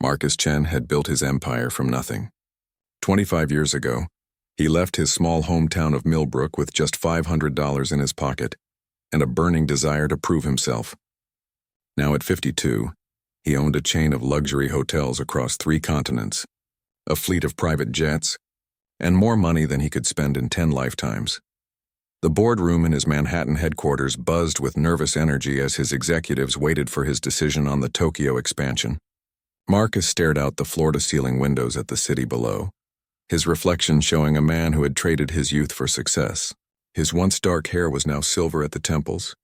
Marcus Chen had built his empire from nothing. 25 years ago, he left his small hometown of Millbrook with just $500 in his pocket and a burning desire to prove himself. Now at 52, he owned a chain of luxury hotels across 3 continents, a fleet of private jets, and more money than he could spend in 10 lifetimes. The boardroom in his Manhattan headquarters buzzed with nervous energy as his executives waited for his decision on the Tokyo expansion. Marcus stared out the floor-to-ceiling windows at the city below, his reflection showing a man who had traded his youth for success. His once dark hair was now silver at the temples,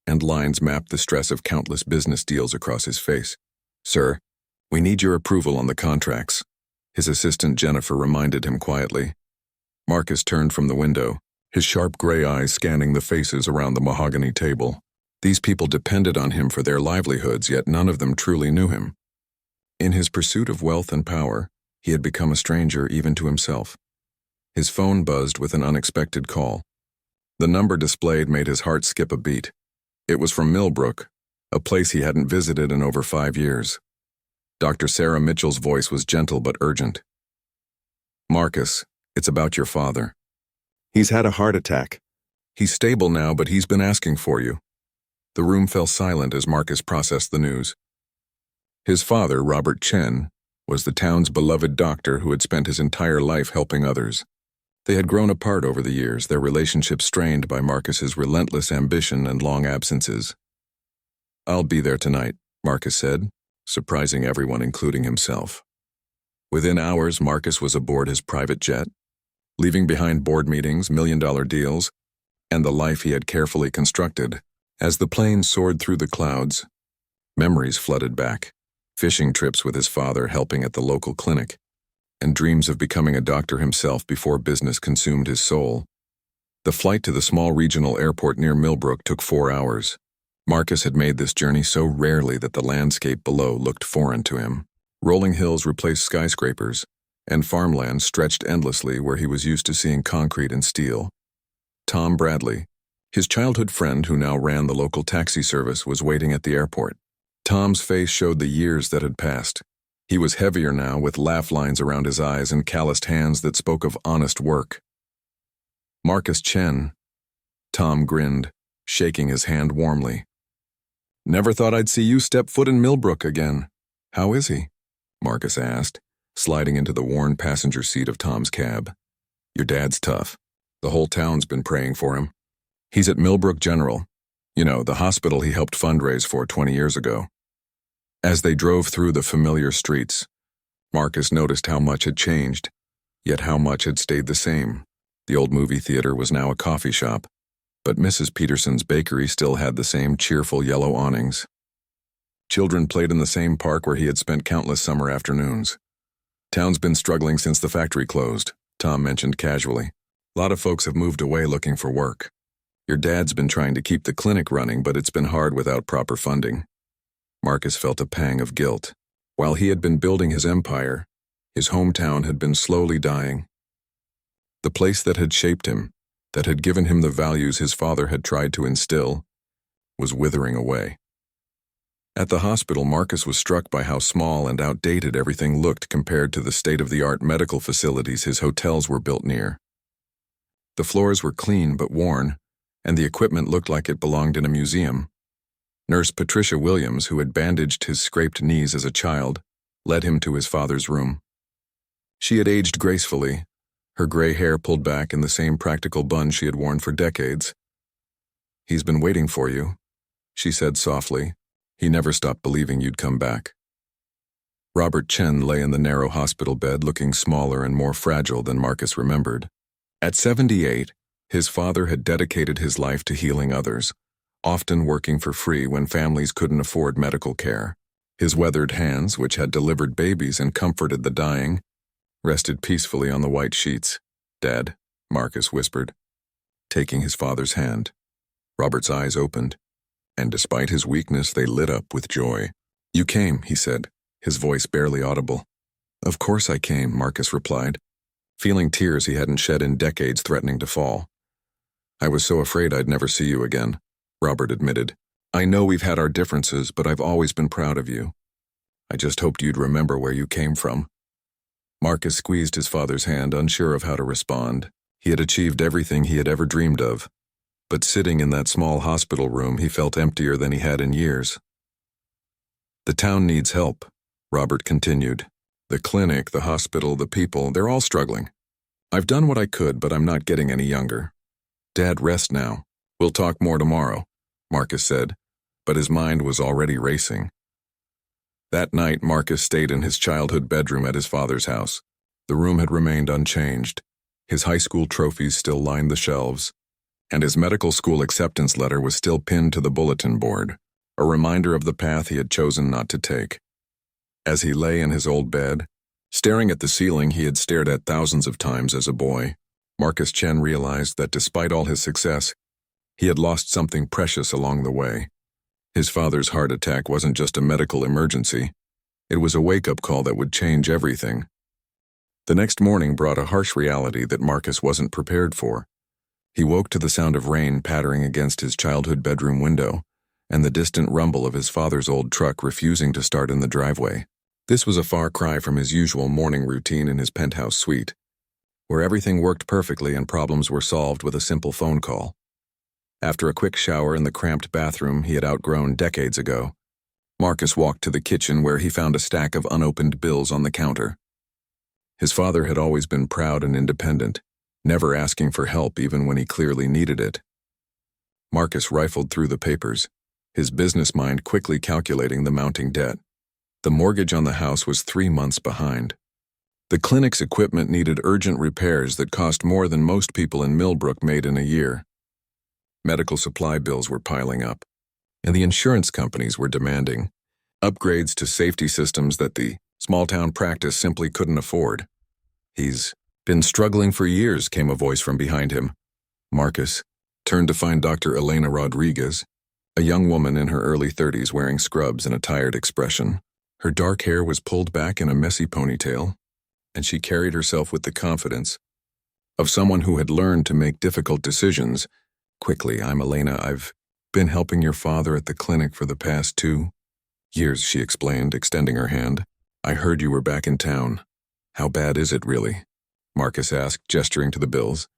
and lines mapped the stress of countless business deals across his face. "Sir, we need your approval on the contracts," his assistant Jennifer reminded him quietly. Marcus turned from the window, his sharp gray eyes scanning the faces around the mahogany table. These people depended on him for their livelihoods, yet none of them truly knew him. In his pursuit of wealth and power, he had become a stranger even to himself. His phone buzzed with an unexpected call. The number displayed made his heart skip a beat. It was from Millbrook, a place he hadn't visited in over 5 years. Dr. Sarah Mitchell's voice was gentle but urgent. "Marcus, it's about your father. He's had a heart attack. He's stable now, but he's been asking for you." The room fell silent as Marcus processed the news. His father, Robert Chen, was the town's beloved doctor who had spent his entire life helping others. They had grown apart over the years, their relationship strained by Marcus's relentless ambition and long absences. "I'll be there tonight," Marcus said, surprising everyone, including himself. Within hours, Marcus was aboard his private jet, leaving behind board meetings, million-dollar deals, and the life he had carefully constructed. As the plane soared through the clouds, memories flooded back, fishing trips with his father helping at the local clinic, and dreams of becoming a doctor himself before business consumed his soul. The flight to the small regional airport near Millbrook took 4 hours. Marcus had made this journey so rarely that the landscape below looked foreign to him. Rolling hills replaced skyscrapers, and farmland stretched endlessly where he was used to seeing concrete and steel. Tom Bradley, his childhood friend who now ran the local taxi service, was waiting at the airport. Tom's face showed the years that had passed. He was heavier now, with laugh lines around his eyes and calloused hands that spoke of honest work. "Marcus Chen." Tom grinned, shaking his hand warmly. "Never thought I'd see you step foot in Millbrook again. How is he?" Marcus asked, sliding into the worn passenger seat of Tom's cab. "Your dad's tough. The whole town's been praying for him. He's at Millbrook General. You know, the hospital he helped fundraise for 20 years ago." As they drove through the familiar streets, Marcus noticed how much had changed, yet how much had stayed the same. The old movie theater was now a coffee shop, but Mrs. Peterson's bakery still had the same cheerful yellow awnings. Children played in the same park where he had spent countless summer afternoons. "Town's been struggling since the factory closed," Tom mentioned casually. "A lot of folks have moved away looking for work. Your dad's been trying to keep the clinic running, but it's been hard without proper funding." Marcus felt a pang of guilt. While he had been building his empire, his hometown had been slowly dying. The place that had shaped him, that had given him the values his father had tried to instill, was withering away. At the hospital, Marcus was struck by how small and outdated everything looked compared to the state-of-the-art medical facilities his hotels were built near. The floors were clean but worn, and the equipment looked like it belonged in a museum. Nurse Patricia Williams, who had bandaged his scraped knees as a child, led him to his father's room. She had aged gracefully, her gray hair pulled back in the same practical bun she had worn for decades. "He's been waiting for you," she said softly. "He never stopped believing you'd come back." Robert Chen lay in the narrow hospital bed, looking smaller and more fragile than Marcus remembered. At 78, his father had dedicated his life to healing others, often working for free when families couldn't afford medical care. His weathered hands, which had delivered babies and comforted the dying, rested peacefully on the white sheets. "Dad," Marcus whispered, taking his father's hand. Robert's eyes opened, and despite his weakness, they lit up with joy. "You came," he said, his voice barely audible. "Of course I came," Marcus replied, feeling tears he hadn't shed in decades threatening to fall. "I was so afraid I'd never see you again," Robert admitted. "I know we've had our differences, but I've always been proud of you. I just hoped you'd remember where you came from." Marcus squeezed his father's hand, unsure of how to respond. He had achieved everything he had ever dreamed of. But sitting in that small hospital room, he felt emptier than he had in years. "The town needs help," Robert continued. "The clinic, the hospital, the people, they're all struggling. I've done what I could, but I'm not getting any younger. Dad, rest now. We'll talk more tomorrow," Marcus said, but his mind was already racing. That night, Marcus stayed in his childhood bedroom at his father's house. The room had remained unchanged. His high school trophies still lined the shelves, and his medical school acceptance letter was still pinned to the bulletin board, a reminder of the path he had chosen not to take. As he lay in his old bed, staring at the ceiling he had stared at thousands of times as a boy, Marcus Chen realized that despite all his success, he had lost something precious along the way. His father's heart attack wasn't just a medical emergency. It was a wake-up call that would change everything. The next morning brought a harsh reality that Marcus wasn't prepared for. He woke to the sound of rain pattering against his childhood bedroom window, and the distant rumble of his father's old truck refusing to start in the driveway. This was a far cry from his usual morning routine in his penthouse suite, where everything worked perfectly and problems were solved with a simple phone call. After a quick shower in the cramped bathroom he had outgrown decades ago, Marcus walked to the kitchen where he found a stack of unopened bills on the counter. His father had always been proud and independent, never asking for help even when he clearly needed it. Marcus rifled through the papers, his business mind quickly calculating the mounting debt. The mortgage on the house was 3 months behind. The clinic's equipment needed urgent repairs that cost more than most people in Millbrook made in a year. Medical supply bills were piling up, and the insurance companies were demanding upgrades to safety systems that the small-town practice simply couldn't afford. "He's been struggling for years," came a voice from behind him. Marcus turned to find Dr. Elena Rodriguez, a young woman in her early 30s wearing scrubs and a tired expression. Her dark hair was pulled back in a messy ponytail, and she carried herself with the confidence of someone who had learned to make difficult decisions quickly. "I'm Elena. I've been helping your father at the clinic for the past 2 years, she explained, extending her hand. "I heard you were back in town. How bad is it, really?" Marcus asked, gesturing to the bills.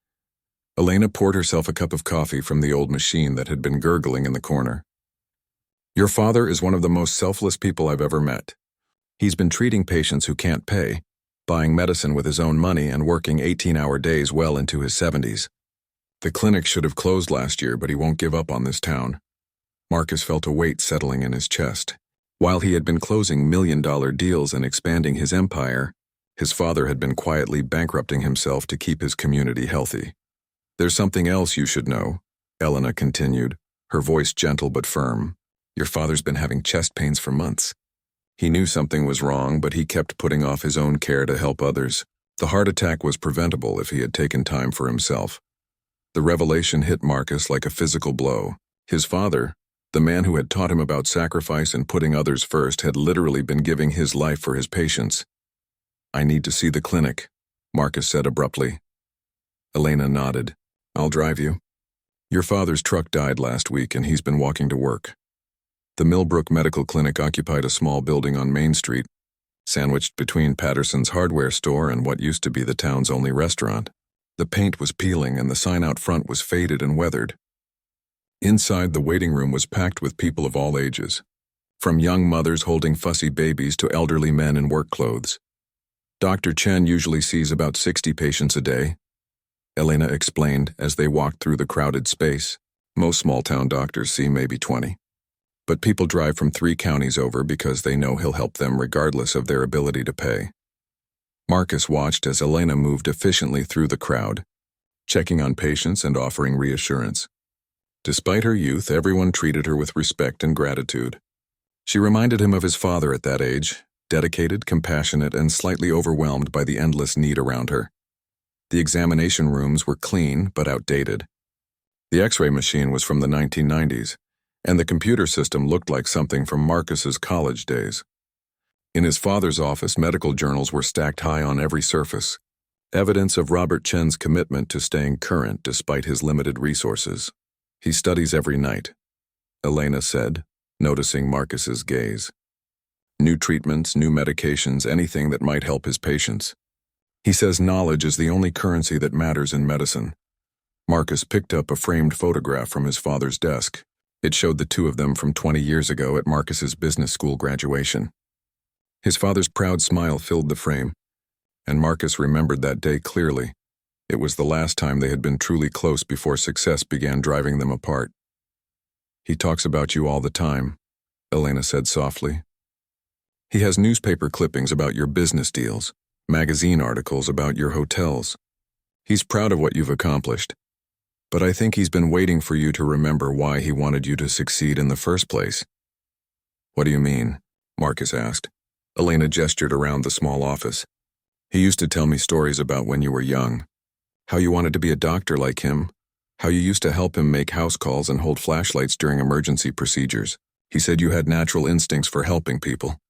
Elena poured herself a cup of coffee from the old machine that had been gurgling in the corner. "Your father is one of the most selfless people I've ever met. He's been treating patients who can't pay, buying medicine with his own money, and working 18-hour days well into his 70s. The clinic should have closed last year, but he won't give up on this town." Marcus felt a weight settling in his chest. While he had been closing million-dollar deals and expanding his empire, his father had been quietly bankrupting himself to keep his community healthy. "There's something else you should know," Elena continued, her voice gentle but firm. "Your father's been having chest pains for months. He knew something was wrong, but he kept putting off his own care to help others. The heart attack was preventable if he had taken time for himself." The revelation hit Marcus like a physical blow. His father, the man who had taught him about sacrifice and putting others first, had literally been giving his life for his patients. "I need to see the clinic," Marcus said abruptly. Elena nodded. "I'll drive you. Your father's truck died last week and he's been walking to work." The Millbrook Medical Clinic occupied a small building on Main Street, sandwiched between Patterson's hardware store and what used to be the town's only restaurant. The paint was peeling and the sign out front was faded and weathered. Inside, the waiting room was packed with people of all ages, from young mothers holding fussy babies to elderly men in work clothes. "Dr. Chen usually sees about 60 patients a day," Elena explained as they walked through the crowded space. "Most small-town doctors see maybe 20. But people drive from 3 counties over because they know he'll help them regardless of their ability to pay." Marcus watched as Elena moved efficiently through the crowd, checking on patients and offering reassurance. Despite her youth, everyone treated her with respect and gratitude. She reminded him of his father at that age, dedicated, compassionate, and slightly overwhelmed by the endless need around her. The examination rooms were clean but outdated. The X-ray machine was from the 1990s, and the computer system looked like something from Marcus's college days. In his father's office, medical journals were stacked high on every surface, evidence of Robert Chen's commitment to staying current despite his limited resources. "He studies every night," Elena said, noticing Marcus's gaze. New treatments, new medications, anything that might help his patients. He says knowledge is the only currency that matters in medicine. Marcus picked up a framed photograph from his father's desk. It showed the two of them from 20 years ago at Marcus's business school graduation. His father's proud smile filled the frame, and Marcus remembered that day clearly. It was the last time they had been truly close before success began driving them apart. "He talks about you all the time," Elena said softly. "He has newspaper clippings about your business deals, magazine articles about your hotels. He's proud of what you've accomplished. But I think he's been waiting for you to remember why he wanted you to succeed in the first place." "What do you mean?" Marcus asked. Elena gestured around the small office. "He used to tell me stories about when you were young. How you wanted to be a doctor like him. How you used to help him make house calls and hold flashlights during emergency procedures. He said you had natural instincts for helping people."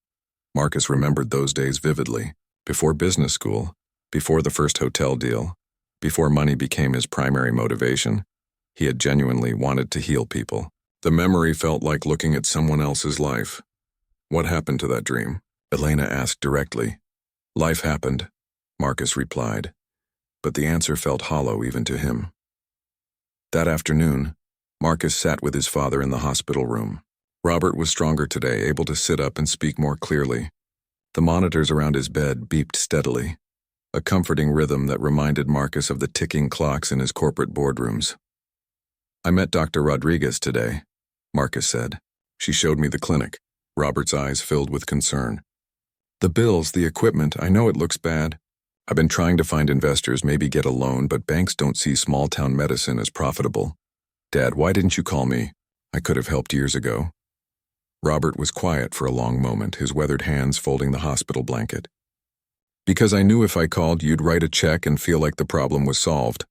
Marcus remembered those days vividly. Before business school, before the first hotel deal, before money became his primary motivation, he had genuinely wanted to heal people. The memory felt like looking at someone else's life. "What happened to that dream?" Elena asked directly. "Life happened," Marcus replied, but the answer felt hollow even to him. That afternoon, Marcus sat with his father in the hospital room. Robert was stronger today, able to sit up and speak more clearly. The monitors around his bed beeped steadily, a comforting rhythm that reminded Marcus of the ticking clocks in his corporate boardrooms. "I met Dr. Rodriguez today," Marcus said. "She showed me the clinic." Robert's eyes filled with concern. "The bills, the equipment, I know it looks bad. I've been trying to find investors, maybe get a loan, but banks don't see small-town medicine as profitable. Dad, why didn't you call me? I could have helped years ago." Robert was quiet for a long moment, his weathered hands folding the hospital blanket. "Because I knew if I called, you'd write a check and feel like the problem was solved.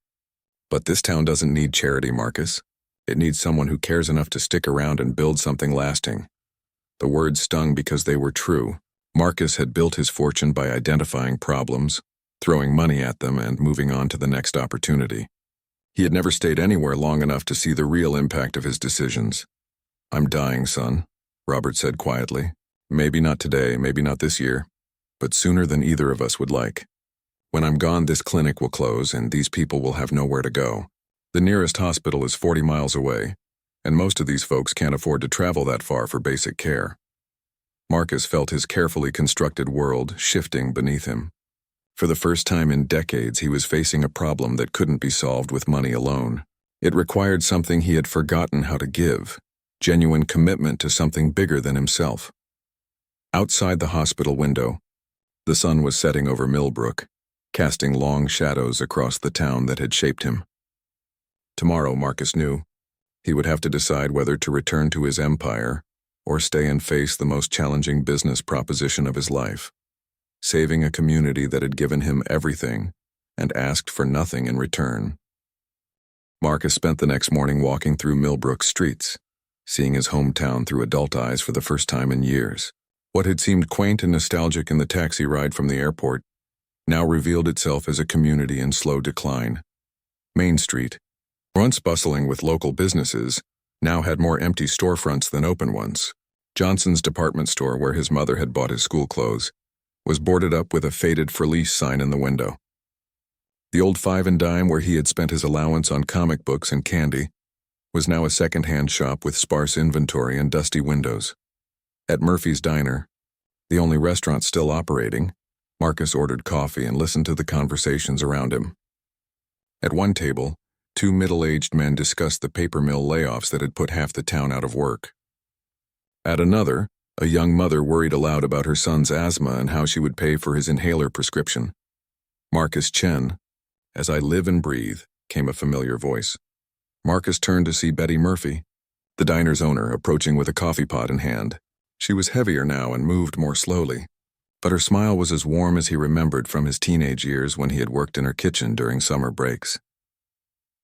But this town doesn't need charity, Marcus. It needs someone who cares enough to stick around and build something lasting." The words stung because they were true. Marcus had built his fortune by identifying problems, throwing money at them, and moving on to the next opportunity. He had never stayed anywhere long enough to see the real impact of his decisions. "I'm dying, son," Robert said quietly. "Maybe not today, maybe not this year, but sooner than either of us would like. When I'm gone, this clinic will close, and these people will have nowhere to go. The nearest hospital is 40 miles away, and most of these folks can't afford to travel that far for basic care." Marcus felt his carefully constructed world shifting beneath him. For the first time in decades, he was facing a problem that couldn't be solved with money alone. It required something he had forgotten how to give, genuine commitment to something bigger than himself. Outside the hospital window, the sun was setting over Millbrook, casting long shadows across the town that had shaped him. Tomorrow, Marcus knew, he would have to decide whether to return to his empire or stay and face the most challenging business proposition of his life, saving a community that had given him everything and asked for nothing in return. Marcus spent the next morning walking through Millbrook's streets, seeing his hometown through adult eyes for the first time in years. What had seemed quaint and nostalgic in the taxi ride from the airport now revealed itself as a community in slow decline. Main Street, once bustling with local businesses, now had more empty storefronts than open ones. Johnson's department store, where his mother had bought his school clothes, was boarded up with a faded for lease sign in the window. The old Five and Dime, where he had spent his allowance on comic books and candy, was now a second-hand shop with sparse inventory and dusty windows. At Murphy's Diner, the only restaurant still operating, Marcus ordered coffee and listened to the conversations around him. At one table, two middle-aged men discussed the paper mill layoffs that had put half the town out of work. At another, a young mother worried aloud about her son's asthma and how she would pay for his inhaler prescription. "Marcus Chen, as I live and breathe," came a familiar voice. Marcus turned to see Betty Murphy, the diner's owner, approaching with a coffee pot in hand. She was heavier now and moved more slowly, but her smile was as warm as he remembered from his teenage years when he had worked in her kitchen during summer breaks.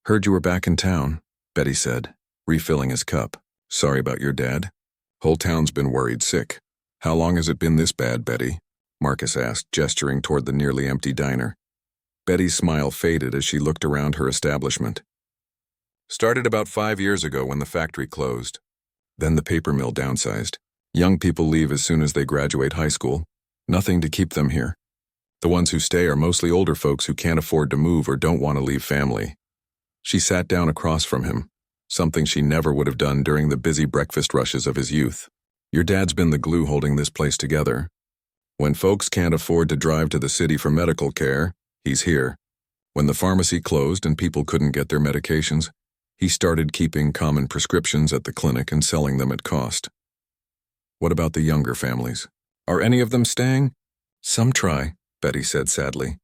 "Heard you were back in town," Betty said, refilling his cup. "Sorry about your dad. Whole town's been worried sick." "How long has it been this bad, Betty?" Marcus asked, gesturing toward the nearly empty diner. Betty's smile faded as she looked around her establishment. "Started about 5 years ago when the factory closed. Then the paper mill downsized. Young people leave as soon as they graduate high school. Nothing to keep them here. The ones who stay are mostly older folks who can't afford to move or don't want to leave family. She sat down across from him, something she never would have done during the busy breakfast rushes of his youth. Your dad's been the glue holding this place together. When folks can't afford to drive to the city for medical care, he's here. When the pharmacy closed and people couldn't get their medications, he started keeping common prescriptions at the clinic and selling them at cost. What about the younger families? Are any of them staying? Some try, Betty said sadly.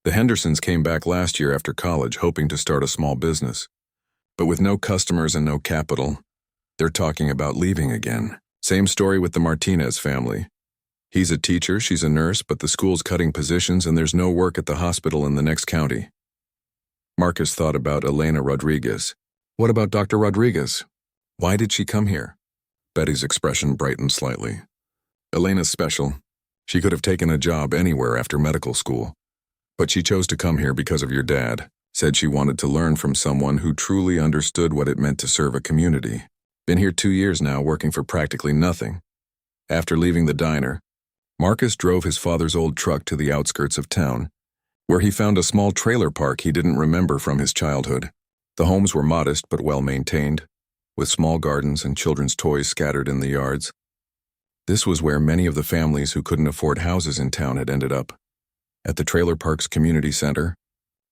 The Hendersons came back last year after college hoping to start a small business. But with no customers and no capital, they're talking about leaving again. Same story with the Martinez family. He's a teacher, she's a nurse, but the school's cutting positions and there's no work at the hospital in the next county. Marcus thought about Elena Rodriguez. What about Dr. Rodriguez? Why did she come here? Betty's expression brightened slightly. Elena's special. She could have taken a job anywhere after medical school. But she chose to come here because of your dad. Said she wanted to learn from someone who truly understood what it meant to serve a community. Been here 2 years now, working for practically nothing. After leaving the diner, Marcus drove his father's old truck to the outskirts of town, where he found a small trailer park he didn't remember from his childhood. The homes were modest but well-maintained, with small gardens and children's toys scattered in the yards. This was where many of the families who couldn't afford houses in town had ended up. At the trailer park's community center,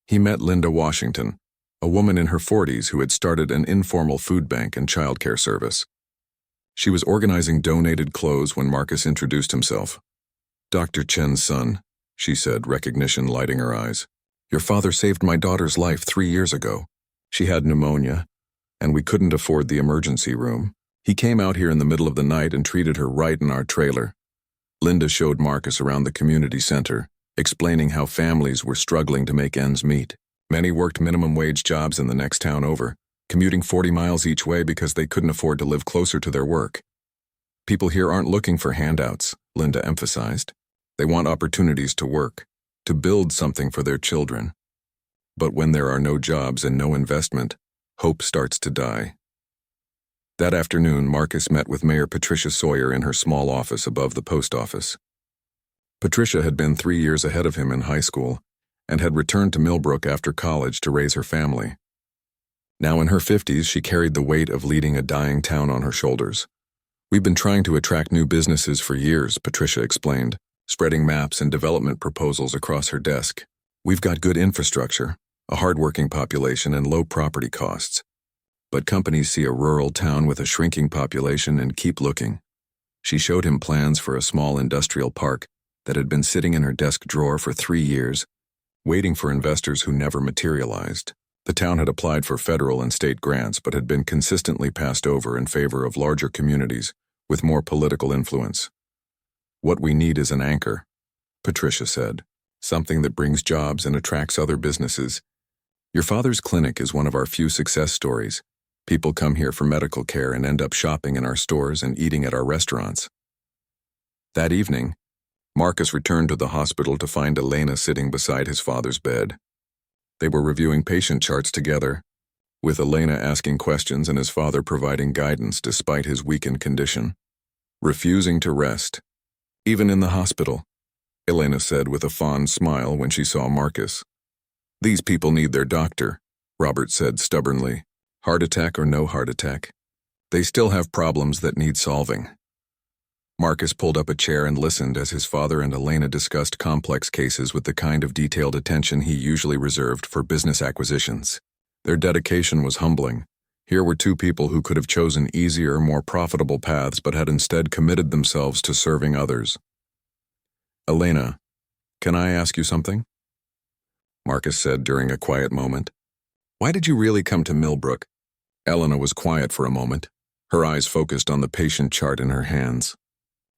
he met Linda Washington, a woman in her 40s who had started an informal food bank and childcare service. She was organizing donated clothes when Marcus introduced himself. Dr. Chen's son, she said, recognition lighting her eyes. Your father saved my daughter's life 3 years ago. She had pneumonia, and we couldn't afford the emergency room. He came out here in the middle of the night and treated her right in our trailer. Linda showed Marcus around the community center, explaining how families were struggling to make ends meet. Many worked minimum wage jobs in the next town over, commuting 40 miles each way because they couldn't afford to live closer to their work. People here aren't looking for handouts, Linda emphasized. They want opportunities to work, to build something for their children. But when there are no jobs and no investment, hope starts to die. That afternoon, Marcus met with Mayor Patricia Sawyer in her small office above the post office. Patricia had been 3 years ahead of him in high school and had returned to Millbrook after college to raise her family. Now in her 50s, she carried the weight of leading a dying town on her shoulders. We've been trying to attract new businesses for years, Patricia explained, spreading maps and development proposals across her desk. We've got good infrastructure, a hardworking population, and low property costs. But companies see a rural town with a shrinking population and keep looking. She showed him plans for a small industrial park that had been sitting in her desk drawer for 3 years, waiting for investors who never materialized. The town had applied for federal and state grants but had been consistently passed over in favor of larger communities with more political influence. What we need is an anchor, Patricia said, something that brings jobs and attracts other businesses. Your father's clinic is one of our few success stories. People come here for medical care and end up shopping in our stores and eating at our restaurants. That evening, Marcus returned to the hospital to find Elena sitting beside his father's bed. They were reviewing patient charts together, with Elena asking questions and his father providing guidance despite his weakened condition. Refusing to rest, even in the hospital, Elena said with a fond smile when she saw Marcus. These people need their doctor, Robert said stubbornly. Heart attack or no heart attack. They still have problems that need solving. Marcus pulled up a chair and listened as his father and Elena discussed complex cases with the kind of detailed attention he usually reserved for business acquisitions. Their dedication was humbling. Here were two people who could have chosen easier, more profitable paths but had instead committed themselves to serving others. Elena, can I ask you something? Marcus said during a quiet moment. Why did you really come to Millbrook? Elena was quiet for a moment, her eyes focused on the patient chart in her hands.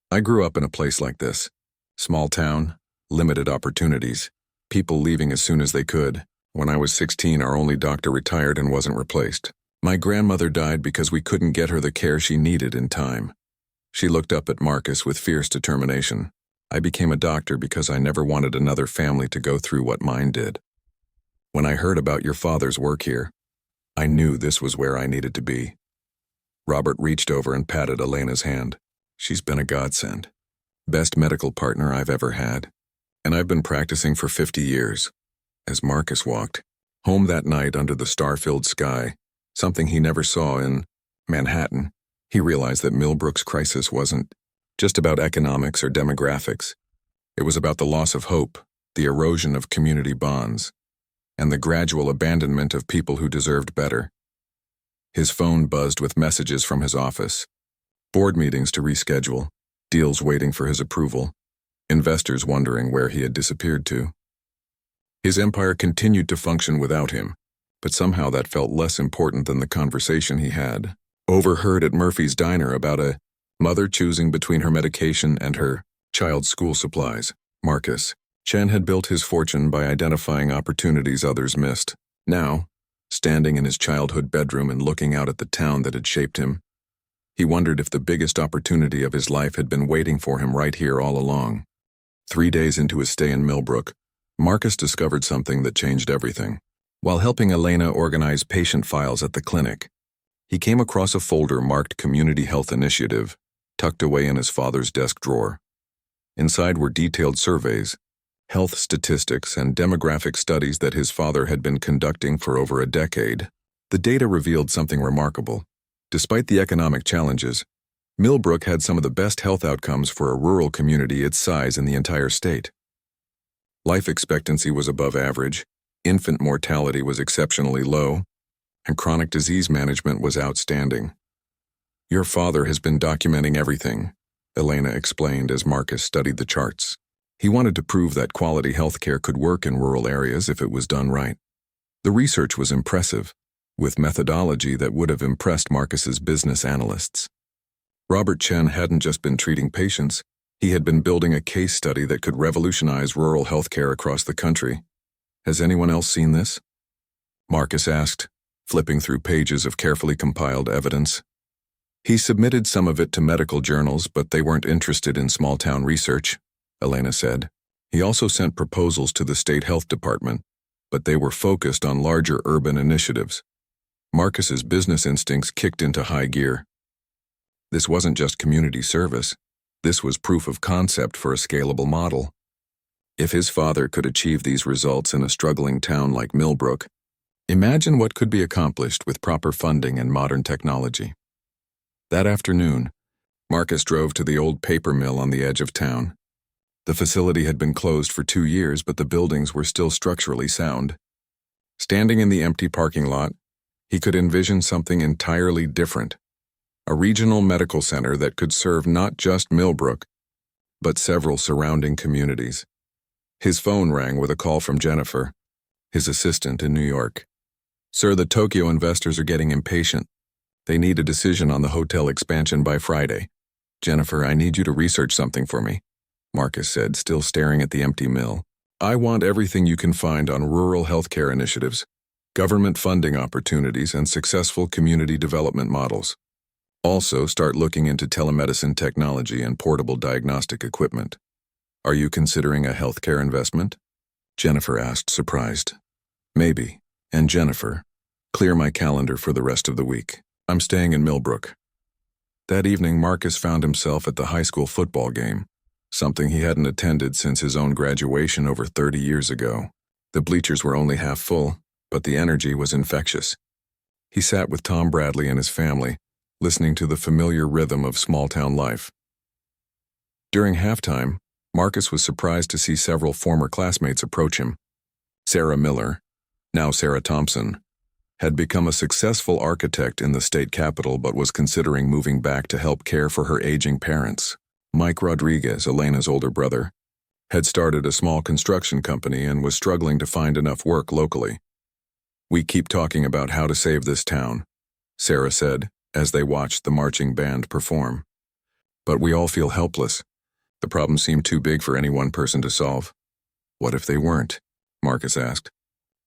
I grew up in a place like this. Small town, limited opportunities, people leaving as soon as they could. When I was 16, our only doctor retired and wasn't replaced. My grandmother died because we couldn't get her the care she needed in time. She looked up at Marcus with fierce determination. I became a doctor because I never wanted another family to go through what mine did. When I heard about your father's work here, I knew this was where I needed to be. Robert reached over and patted Elena's hand. She's been a godsend. Best medical partner I've ever had. And I've been practicing for 50 years. As Marcus walked home that night under the star-filled sky, something he never saw in Manhattan, he realized that Millbrook's crisis wasn't just about economics or demographics. It was about the loss of hope, the erosion of community bonds, and the gradual abandonment of people who deserved better. His phone buzzed with messages from his office. Board meetings to reschedule, deals waiting for his approval, investors wondering where he had disappeared to. His empire continued to function without him, but somehow that felt less important than the conversation he had overheard at Murphy's Diner about a mother choosing between her medication and her child's school supplies. Marcus Chen had built his fortune by identifying opportunities others missed. Now, standing in his childhood bedroom and looking out at the town that had shaped him, he wondered if the biggest opportunity of his life had been waiting for him right here all along. 3 days into his stay in Millbrook, Marcus discovered something that changed everything. While helping Elena organize patient files at the clinic, he came across a folder marked Community Health Initiative, tucked away in his father's desk drawer. Inside were detailed surveys, health statistics, and demographic studies that his father had been conducting for over a decade. The data revealed something remarkable. Despite the economic challenges, Millbrook had some of the best health outcomes for a rural community its size in the entire state. Life expectancy was above average, infant mortality was exceptionally low, and chronic disease management was outstanding. "Your father has been documenting everything," Elena explained as Marcus studied the charts. He wanted to prove that quality healthcare could work in rural areas if it was done right. The research was impressive, with methodology that would have impressed Marcus's business analysts. Robert Chen hadn't just been treating patients, he had been building a case study that could revolutionize rural healthcare across the country. "Has anyone else seen this?" Marcus asked, flipping through pages of carefully compiled evidence. He submitted some of it to medical journals, but they weren't interested in small-town research, Elena said. He also sent proposals to the state health department, but they were focused on larger urban initiatives. Marcus's business instincts kicked into high gear. This wasn't just community service. This was proof of concept for a scalable model. If his father could achieve these results in a struggling town like Millbrook, imagine what could be accomplished with proper funding and modern technology. That afternoon, Marcus drove to the old paper mill on the edge of town. The facility had been closed for 2 years, but the buildings were still structurally sound. Standing in the empty parking lot, he could envision something entirely different. A regional medical center that could serve not just Millbrook, but several surrounding communities. His phone rang with a call from Jennifer, his assistant in New York. "Sir, the Tokyo investors are getting impatient. They need a decision on the hotel expansion by Friday. Jennifer, I need you to research something for me," Marcus said, still staring at the empty mill. "I want everything you can find on rural healthcare initiatives, government funding opportunities, and successful community development models. Also, start looking into telemedicine technology and portable diagnostic equipment." "Are you considering a healthcare investment?" Jennifer asked, surprised. "Maybe. And Jennifer, clear my calendar for the rest of the week. I'm staying in Millbrook." That evening, Marcus found himself at the high school football game, something he hadn't attended since his own graduation over 30 years ago. The bleachers were only half full, but the energy was infectious. He sat with Tom Bradley and his family, listening to the familiar rhythm of small-town life. During halftime, Marcus was surprised to see several former classmates approach him. Sarah Miller, now Sarah Thompson, had become a successful architect in the state capital but was considering moving back to help care for her aging parents. Mike Rodriguez, Elena's older brother, had started a small construction company and was struggling to find enough work locally. "We keep talking about how to save this town," Sarah said, as they watched the marching band perform. "But we all feel helpless. The problem seemed too big for any one person to solve." "What if they weren't?" Marcus asked.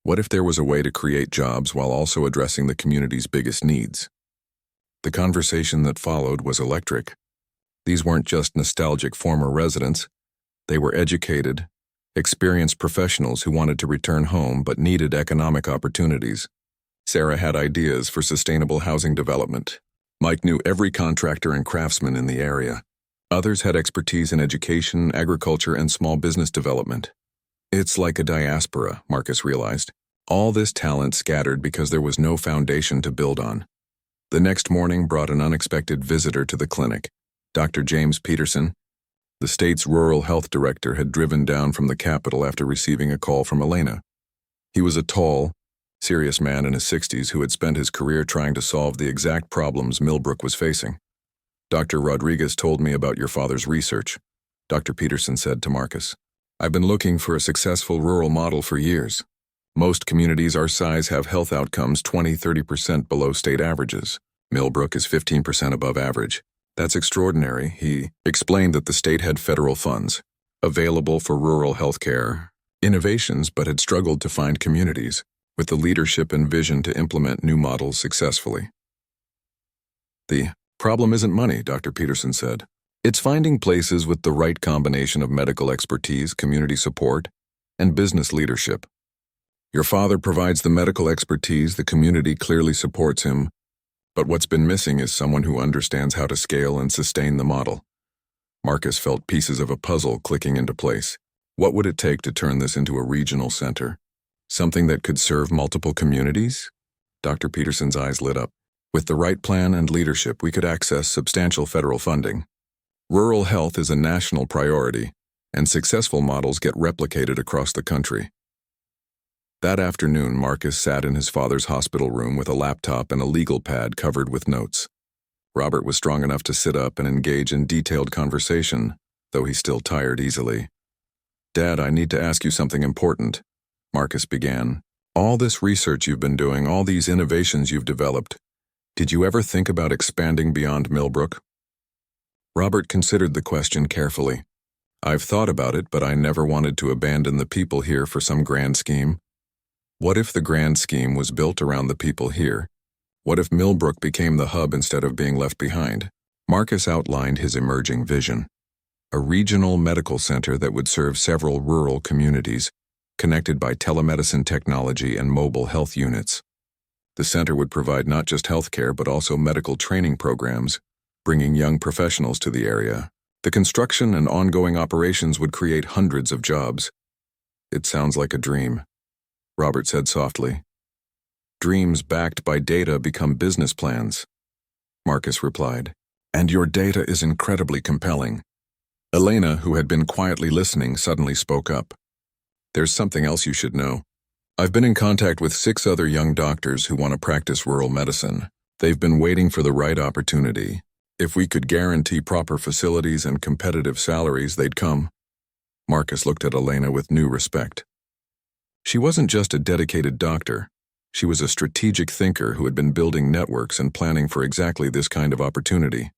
"What if there was a way to create jobs while also addressing the community's biggest needs?" The conversation that followed was electric. These weren't just nostalgic former residents. They were educated, experienced professionals who wanted to return home but needed economic opportunities. Sarah had ideas for sustainable housing development. Mike knew every contractor and craftsman in the area. Others had expertise in education, agriculture, and small business development. It's like a diaspora, Marcus realized. All this talent scattered because there was no foundation to build on. The next morning brought an unexpected visitor to the clinic. Dr. James Peterson, the state's rural health director, had driven down from the capital after receiving a call from Elena. He was a tall, serious man in his 60s who had spent his career trying to solve the exact problems Millbrook was facing. Dr. Rodriguez told me about your father's research, Dr. Peterson said to Marcus. I've been looking for a successful rural model for years. Most communities our size have health outcomes 20–30% below state averages. Millbrook is 15% above average. That's extraordinary. He explained that the state had federal funds available for rural health care innovations, but had struggled to find communities with the leadership and vision to implement new models successfully. The problem isn't money, Dr. Peterson said. It's finding places with the right combination of medical expertise, community support, and business leadership. Your father provides the medical expertise, the community clearly supports him, but what's been missing is someone who understands how to scale and sustain the model. Marcus felt pieces of a puzzle clicking into place. What would it take to turn this into a regional center? Something that could serve multiple communities? Dr. Peterson's eyes lit up. With the right plan and leadership, we could access substantial federal funding. Rural health is a national priority, and successful models get replicated across the country. That afternoon, Marcus sat in his father's hospital room with a laptop and a legal pad covered with notes. Robert was strong enough to sit up and engage in detailed conversation, though he still tired easily. Dad, I need to ask you something important, Marcus began. All this research you've been doing, all these innovations you've developed, did you ever think about expanding beyond Millbrook? Robert considered the question carefully. I've thought about it, but I never wanted to abandon the people here for some grand scheme. What if the grand scheme was built around the people here? What if Millbrook became the hub instead of being left behind? Marcus outlined his emerging vision. A regional medical center that would serve several rural communities, connected by telemedicine technology and mobile health units. The center would provide not just healthcare but also medical training programs, bringing young professionals to the area. The construction and ongoing operations would create hundreds of jobs. It sounds like a dream, Robert said softly. Dreams backed by data become business plans, Marcus replied. And your data is incredibly compelling. Elena, who had been quietly listening, suddenly spoke up. There's something else you should know. I've been in contact with 6 other young doctors who want to practice rural medicine. They've been waiting for the right opportunity. If we could guarantee proper facilities and competitive salaries, they'd come. Marcus looked at Elena with new respect. She wasn't just a dedicated doctor. She was a strategic thinker who had been building networks and planning for exactly this kind of opportunity.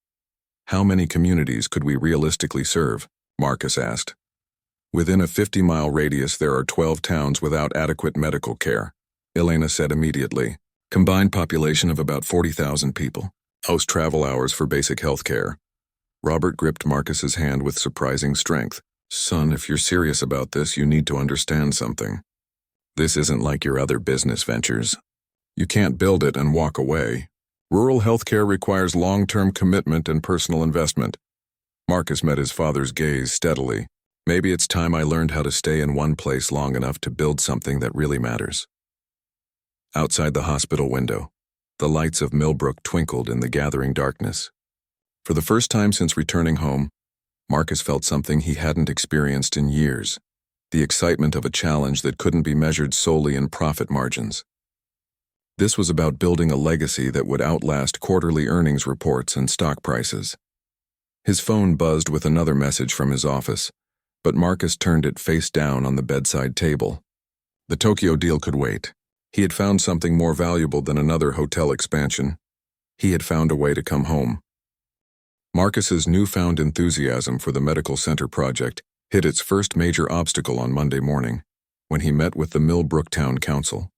How many communities could we realistically serve? Marcus asked. Within a 50-mile radius, there are 12 towns without adequate medical care, Elena said immediately. Combined population of about 40,000 people. Most travel hours for basic health care. Robert gripped Marcus's hand with surprising strength. Son, if you're serious about this, you need to understand something. This isn't like your other business ventures. You can't build it and walk away. Rural healthcare requires long-term commitment and personal investment. Marcus met his father's gaze steadily. Maybe it's time I learned how to stay in one place long enough to build something that really matters. Outside the hospital window, the lights of Millbrook twinkled in the gathering darkness. For the first time since returning home, Marcus felt something he hadn't experienced in years. The excitement of a challenge that couldn't be measured solely in profit margins. This was about building a legacy that would outlast quarterly earnings reports and stock prices. His phone buzzed with another message from his office, but Marcus turned it face down on the bedside table. The Tokyo deal could wait. He had found something more valuable than another hotel expansion. He had found a way to come home. Marcus's newfound enthusiasm for the medical center project hit its first major obstacle on Monday morning, when he met with the Millbrook Town Council.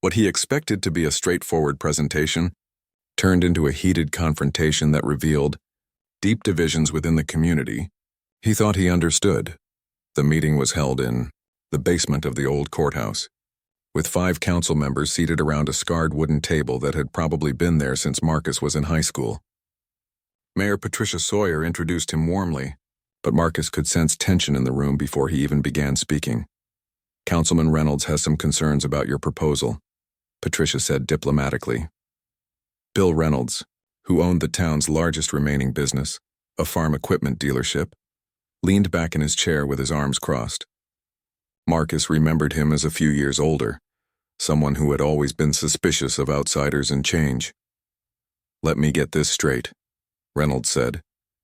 What he expected to be a straightforward presentation turned into a heated confrontation that revealed deep divisions within the community. He thought he understood. The meeting was held in the basement of the old courthouse, with 5 council members seated around a scarred wooden table that had probably been there since Marcus was in high school. Mayor Patricia Sawyer introduced him warmly, but Marcus could sense tension in the room before he even began speaking. "Councilman Reynolds has some concerns about your proposal," Patricia said diplomatically. Bill Reynolds, who owned the town's largest remaining business, a farm equipment dealership, leaned back in his chair with his arms crossed. Marcus remembered him as a few years older, someone who had always been suspicious of outsiders and change. "Let me get this straight," Reynolds said,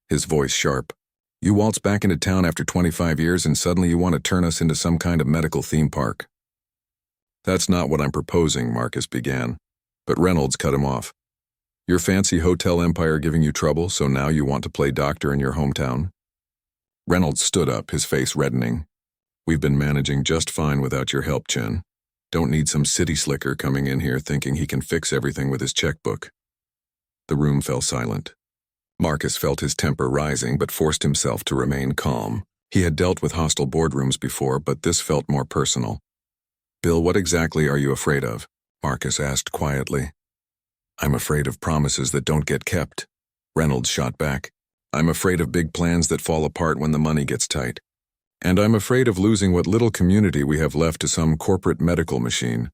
his voice sharp. "You waltz back into town after 25 years and suddenly you want to turn us into some kind of medical theme park." "That's not what I'm proposing," Marcus began, but Reynolds cut him off. "Your fancy hotel empire giving you trouble, so now you want to play doctor in your hometown?" Reynolds stood up, his face reddening. "We've been managing just fine without your help, Chen. Don't need some city slicker coming in here thinking he can fix everything with his checkbook." The room fell silent. Marcus felt his temper rising but forced himself to remain calm. He had dealt with hostile boardrooms before, but this felt more personal. "Bill, what exactly are you afraid of?" Marcus asked quietly. "I'm afraid of promises that don't get kept," Reynolds shot back. "I'm afraid of big plans that fall apart when the money gets tight. And I'm afraid of losing what little community we have left to some corporate medical machine."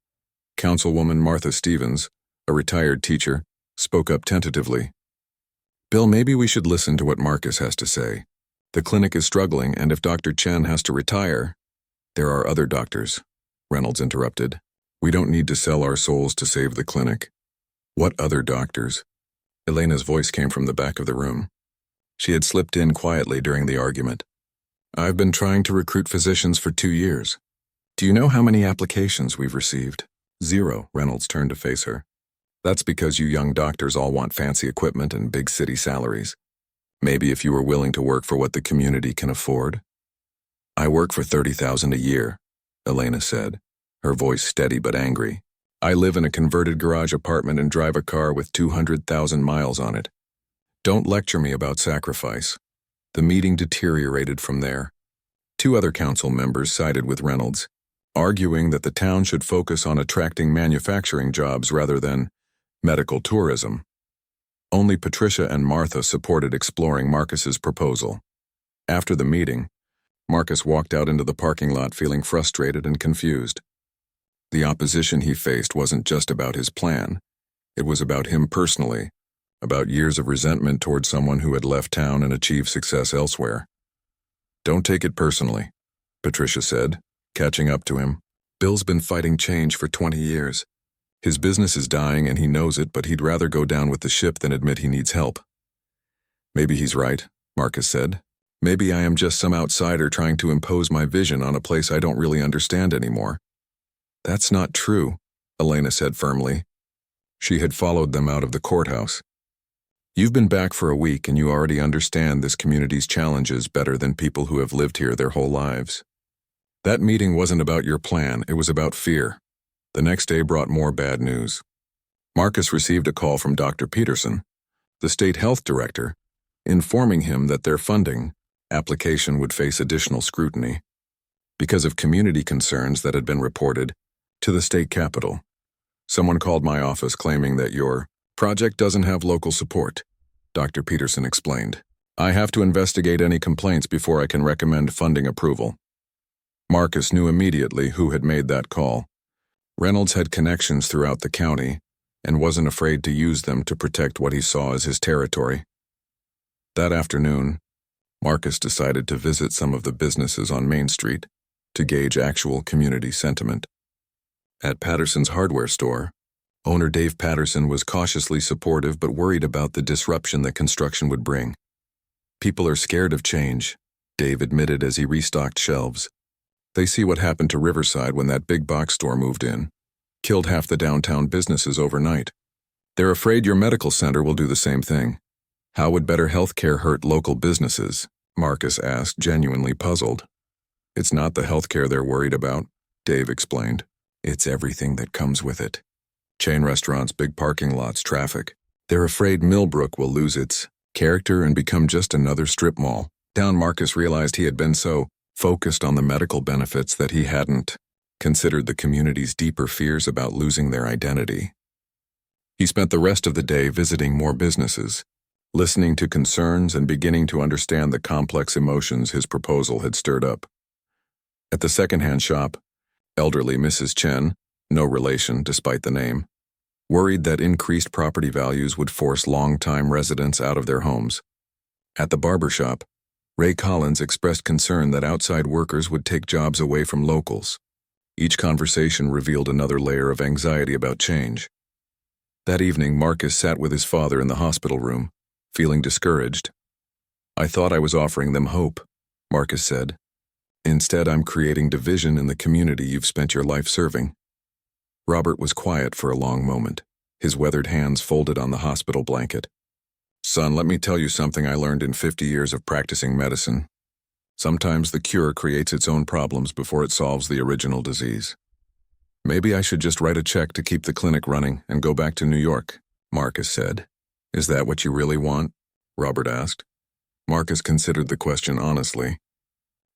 Councilwoman Martha Stevens, a retired teacher, spoke up tentatively. "Bill, maybe we should listen to what Marcus has to say. The clinic is struggling, and if Dr. Chen has to retire—" "There are other doctors," Reynolds interrupted. "We don't need to sell our souls to save the clinic." "What other doctors?" Elena's voice came from the back of the room. She had slipped in quietly during the argument. "I've been trying to recruit physicians for 2 years. Do you know how many applications we've received?" "0, Reynolds turned to face her. "That's because you young doctors all want fancy equipment and big city salaries. Maybe if you were willing to work for what the community can afford." "I work for $30,000 a year," Elena said, her voice steady but angry. "I live in a converted garage apartment and drive a car with 200,000 miles on it. Don't lecture me about sacrifice." The meeting deteriorated from there. 2 other council members sided with Reynolds, arguing that the town should focus on attracting manufacturing jobs rather than medical tourism. Only Patricia and Martha supported exploring Marcus's proposal. After the meeting, Marcus walked out into the parking lot feeling frustrated and confused. The opposition he faced wasn't just about his plan. It was about him personally, about years of resentment toward someone who had left town and achieved success elsewhere. "Don't take it personally," Patricia said, catching up to him. "Bill's been fighting change for 20 years. His business is dying and he knows it, but he'd rather go down with the ship than admit he needs help." "Maybe he's right," Marcus said. "Maybe I am just some outsider trying to impose my vision on a place I don't really understand anymore." "That's not true," Elena said firmly. She had followed them out of the courthouse. "You've been back for a week and you already understand this community's challenges better than people who have lived here their whole lives. That meeting wasn't about your plan, it was about fear." The next day brought more bad news. Marcus received a call from Dr. Peterson, the state health director, informing him that their funding application would face additional scrutiny because of community concerns that had been reported to the state capitol. "Someone called my office claiming that your project doesn't have local support," Dr. Peterson explained. "I have to investigate any complaints before I can recommend funding approval." Marcus knew immediately who had made that call. Reynolds had connections throughout the county and wasn't afraid to use them to protect what he saw as his territory. That afternoon, Marcus decided to visit some of the businesses on Main Street to gauge actual community sentiment. At Patterson's hardware store, owner Dave Patterson was cautiously supportive but worried about the disruption that construction would bring. "People are scared of change," Dave admitted as he restocked shelves. "They see what happened to Riverside when that big box store moved in. Killed half the downtown businesses overnight. They're afraid your medical center will do the same thing." "How would better health care hurt local businesses?" Marcus asked, genuinely puzzled. "It's not the health care they're worried about," Dave explained. "It's everything that comes with it. Chain restaurants, big parking lots, traffic. They're afraid Millbrook will lose its character and become just another strip mall." Marcus realized he had been so focused on the medical benefits that he hadn't considered the community's deeper fears about losing their identity. He spent the rest of the day visiting more businesses, listening to concerns and beginning to understand the complex emotions his proposal had stirred up. At the second-hand shop, elderly Mrs. Chen, no relation despite the name, worried that increased property values would force long-time residents out of their homes. At the barber shop, Ray Collins expressed concern that outside workers would take jobs away from locals. Each conversation revealed another layer of anxiety about change. That evening, Marcus sat with his father in the hospital room, feeling discouraged. "I thought I was offering them hope," Marcus said. "Instead, I'm creating division in the community you've spent your life serving." Robert was quiet for a long moment, his weathered hands folded on the hospital blanket. "Son, let me tell you something I learned in 50 years of practicing medicine. Sometimes the cure creates its own problems before it solves the original disease. Maybe I should just write a check to keep the clinic running and go back to New York," Marcus said. "Is that what you really want?" Robert asked. Marcus considered the question honestly.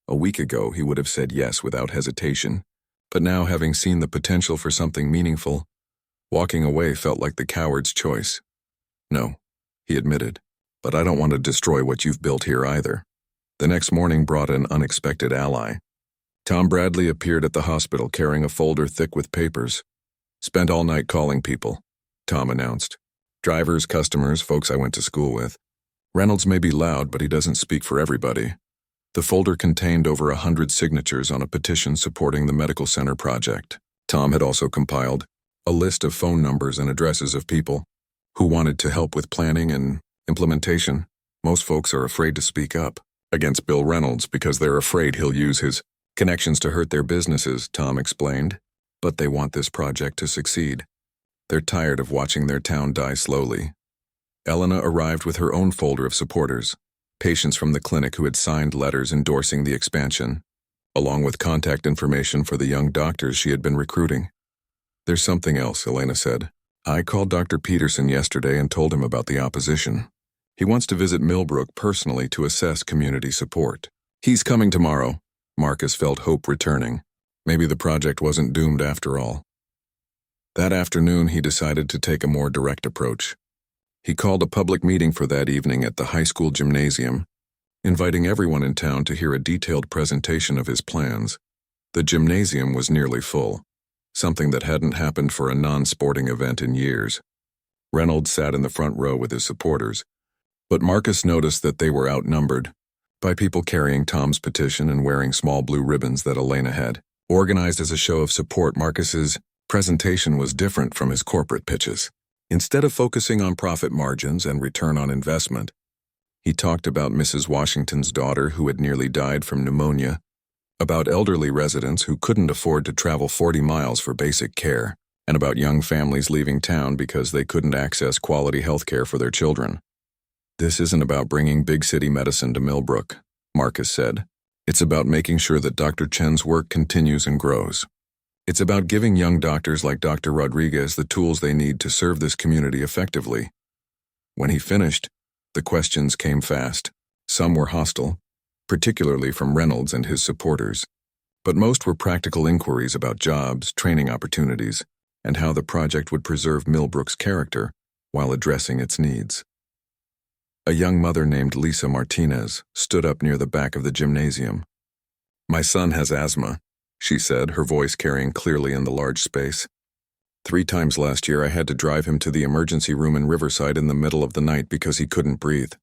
A week ago, he would have said yes without hesitation, but now, having seen the potential for something meaningful, walking away felt like the coward's choice. "No," he admitted, "but I don't want to destroy what you've built here either." The next morning brought an unexpected ally. Tom Bradley appeared at the hospital carrying a folder thick with papers. "Spent all night calling people," Tom announced. "Drivers, customers, folks I went to school with. Reynolds may be loud, but he doesn't speak for everybody." The folder contained over 100 signatures on a petition supporting the medical center project. Tom had also compiled a list of phone numbers and addresses of people who wanted to help with planning and implementation. Most folks are afraid to speak up against Bill Reynolds because they're afraid he'll use his connections to hurt their businesses, Tom explained. But they want this project to succeed. They're tired of watching their town die slowly. Elena arrived with her own folder of supporters, patients from the clinic who had signed letters endorsing the expansion, along with contact information for the young doctors she had been recruiting. "There's something else," Elena said. "I called Dr. Peterson yesterday and told him about the opposition. He wants to visit Millbrook personally to assess community support." "He's coming tomorrow." Marcus felt hope returning. Maybe the project wasn't doomed after all. That afternoon, he decided to take a more direct approach. He called a public meeting for that evening at the high school gymnasium, inviting everyone in town to hear a detailed presentation of his plans. The gymnasium was nearly full, something that hadn't happened for a non-sporting event in years. Reynolds sat in the front row with his supporters, but Marcus noticed that they were outnumbered by people carrying Tom's petition and wearing small blue ribbons that Elena had. Organized as a show of support, Marcus's presentation was different from his corporate pitches. Instead of focusing on profit margins and return on investment, he talked about Mrs. Washington's daughter who had nearly died from pneumonia, about elderly residents who couldn't afford to travel 40 miles for basic care, and about young families leaving town because they couldn't access quality health care for their children. "This isn't about bringing big city medicine to Millbrook," Marcus said. "It's about making sure that Dr. Chen's work continues and grows. It's about giving young doctors like Dr. Rodriguez the tools they need to serve this community effectively." When he finished, the questions came fast. Some were hostile, particularly from Reynolds and his supporters, but most were practical inquiries about jobs, training opportunities, and how the project would preserve Millbrook's character while addressing its needs. A young mother named Lisa Martinez stood up near the back of the gymnasium. "My son has asthma," she said, her voice carrying clearly in the large space. 3 times last year I had to drive him to the emergency room in Riverside in the middle of the night because he couldn't breathe.